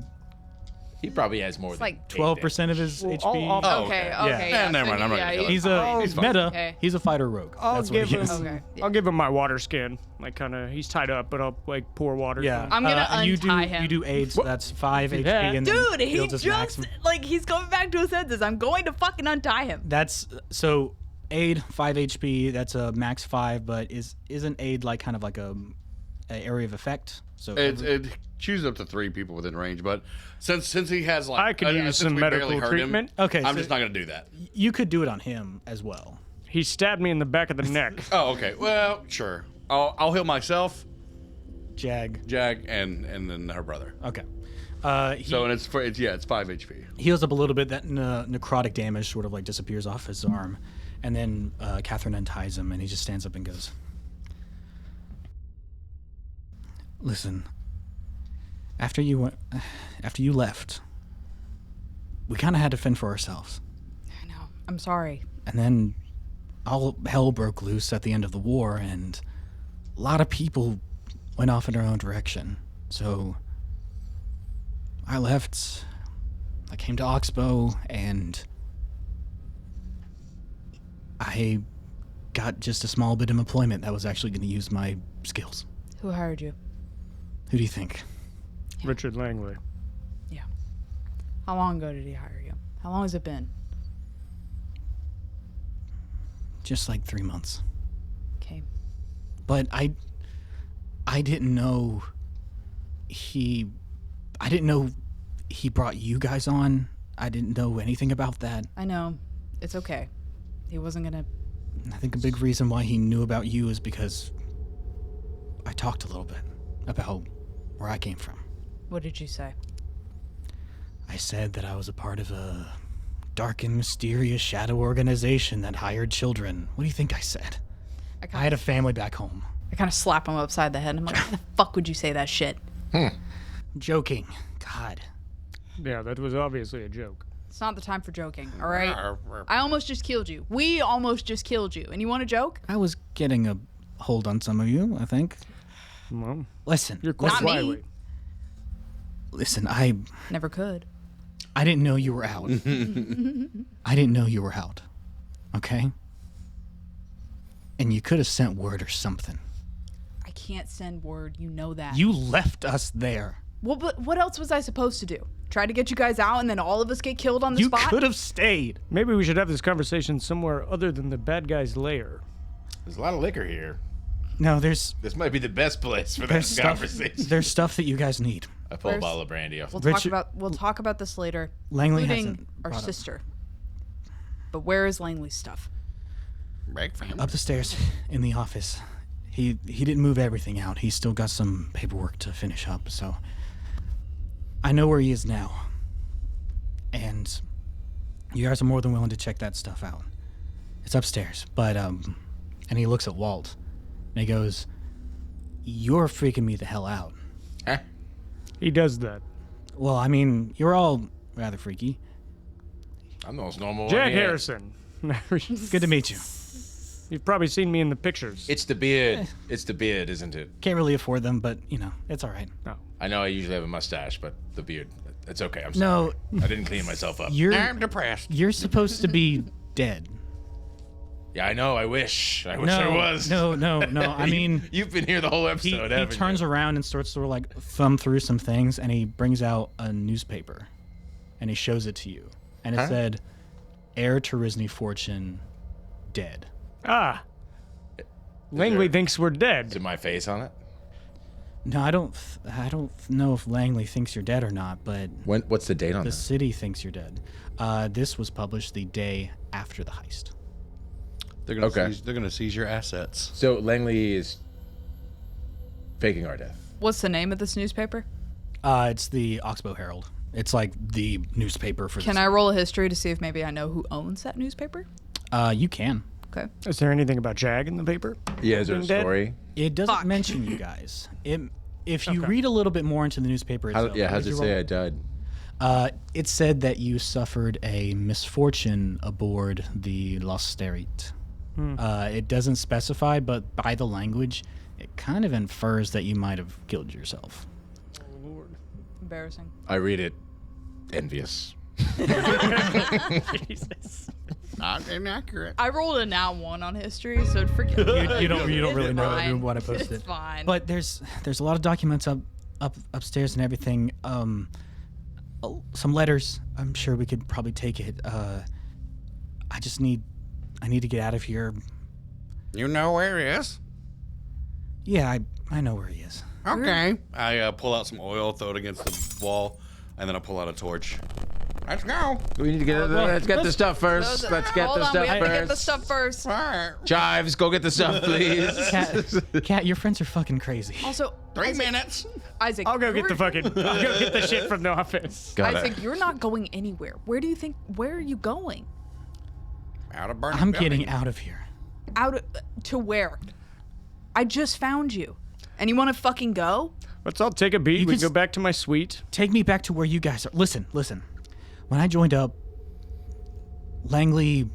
He probably has more It's than like 12% of his HP. Oh, Okay, okay. okay. Yeah. Yeah, never mind, I'm not yeah, gonna kill He's a He's fine. meta. Okay. He's a fighter rogue. I'll That's what give he him. is. Okay. I'll give him my water skin. Like kind of, he's tied up, but I'll like pour water. Yeah. to him. I'm gonna and untie him. You do aid, so that's 5 HP. that. And then Dude, he heals his just max. like he's coming back to his senses. I'm going to fucking untie him. That's so aid 5 HP. That's a max 5, but isn't aid like kind of like a area of effect? So It chooses up to 3 people within range, but since he has like I could use since some we barely medical hurt him, treatment. Okay, I'm so- just not gonna do that. you could do it on him as well. He stabbed me in the back of the neck. Oh, okay. Well, sure. I'll heal myself, Jag. and then her brother. Okay. He So and it's 5 HP. heals up a little bit. That necrotic damage sort of like disappears off his arm, and then Catherine unties him, and he just stands up and goes, "Listen. After you left, we kind of had to fend for ourselves, I know. I'm sorry. and then all hell broke loose at the end of the war, and a lot of people went off in their own direction. So I left. I came to Oxbow, and I got just a small bit of employment that was actually going to use my skills. Who hired you? Who do you think? Richard Langley. Yeah. How long ago did he hire you? How long has it been? Just like 3 months. Okay. But I didn't know he brought you guys on. I didn't know anything about that. I know. It's okay. He wasn't gonna. I think a big reason why he knew about you is because I talked a little bit about where I came from. What did you say? I said that I was a part of a dark and mysterious shadow organization that hired children. What do you think I said? I had a family back home. I kind of slap him upside the head. I'm like, why the fuck would you say that shit? I'm joking. God. Yeah, that was obviously a joke. It's not the time for joking, all right? I almost just killed you. We almost just killed you. And you want to joke? I was getting a hold on some of you, I think. Well, Listen. you're quite Not me. wily. Listen, I Never could. didn't know you were out. I didn't know you were out. Okay? And you could have sent word or something. I can't send word. You know that. You left us there. Well, but what else was I supposed to do? Try to get you guys out and then all of us get killed on the You spot? could have stayed. Maybe we should have this conversation somewhere other than the bad guy's lair. There's a lot of liquor here. No, there's This might be the best place for this stuff. conversation. There's stuff that you guys need. I pull a Where's- bottle of brandy off. We'll talk about this later, Langley including hasn't our brought up- sister. But where is Langley's stuff? Up the stairs in the office. He didn't move everything out. He's still got some paperwork to finish up, so I know where he is now. And you guys are more than willing to check that stuff out. It's upstairs, but and he looks at Walt and he goes, "You're freaking me the hell out." Huh? He does that. Well, I mean, you're all rather freaky. I'm the most normal one Jack here. Harrison. Good to meet you. You've probably seen me in the pictures. It's the beard. It's the beard, isn't it? Can't really afford them, but you know, it's all right. No. I know I usually have a mustache, but the beard, it's okay. I'm No, sorry. I didn't clean myself up. I'm depressed. you're supposed to be dead. Yeah, I know. I wish I was. No. I mean, You've been here the whole he episode, haven't turns you? around and starts to like thumb through some things, and he brings out a newspaper, and he shows it to you, and it said, "Heir to Rizzney fortune, dead." Ah. Langley thinks we're Is dead. it my face on it? No, I don't know if Langley thinks you're dead or not, but What's the date on the this? city thinks you're dead. This was published the day after the heist. They're gonna Okay. they're gonna seize your assets. So Langley is faking our death. What's the name of this newspaper? It's the Oxbow Herald. It's like the newspaper for. Can I roll a history to see if maybe I know who owns that newspaper? You can. Okay. Is there anything about Jag in the paper? Yeah, is there a Being dead? story? It doesn't Fuck. mention you guys. If you read a little bit more into the newspaper itself, How's it say I died? It said that you suffered a misfortune aboard the Losterit. It doesn't specify, but by the language, it kind of infers that you might have killed yourself. Oh, Lord. Embarrassing. I read it. envious. Jesus. Not inaccurate. I rolled a nat 1 on history, so forget it. You don't really know fine. what I posted. It's fine. But there's a lot of documents upstairs and everything. Some letters. I'm sure we could probably take it. I need to get out of here. You know where he is? Yeah, I know where he is. Okay. I pull out some oil, throw it against the wall, and then I pull out a torch. Let's go. We need to get let's get the stuff first. Let's get Hold the on, stuff we have to get the first. stuff first. All right. Chives, go get the stuff, please. Cat, your friends are fucking crazy. Also, 3 minutes. Isaac, I'll go get you're- I'll go get the shit from the office. Got it. Isaac, you're not going anywhere. Where are you going? Out of burning I'm building. getting out of here. To where? I just found you. And you want to fucking go? Let's all take a beat. You We can go s- back to my suite. Take me back to where you guys are. Listen. When I joined up, Langley,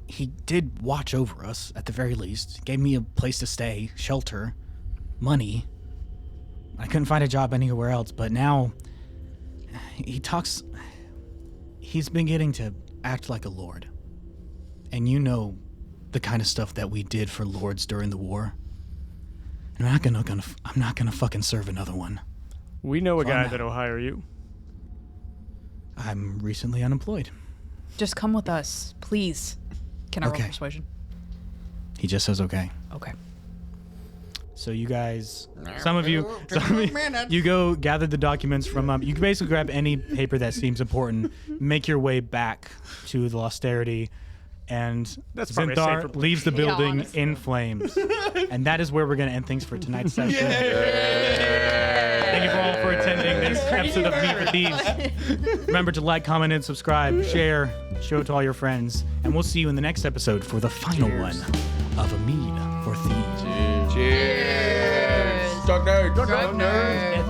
he did watch over us at the very least. Gave me a place to stay, shelter, money. I couldn't find a job anywhere else, but now he's been getting to act like a lord. And you know the kind of stuff that we did for lords during the war. And I'm not gonna fucking serve another one. We know a So guy I'm- that'll hire you. I'm recently unemployed. Just come with us, please. Can I roll Okay. persuasion? He just says okay. Okay. So you guys, Now some of you, two some of you, minutes. you go gather the documents from. You can basically grab any paper that seems important, make your way back to the Austerity, and That's probably a safer Zinthar place. leaves the Yeah, building honestly. in flames. And that is where we're going to end things for tonight's session. Thank you for all for attending this episode of Meed for Thieves. Remember to like, comment, and subscribe. Share, show it to all your friends, and we'll see you in the next episode for the final one of A Meed for Thieves. Cheers. Drug nerds.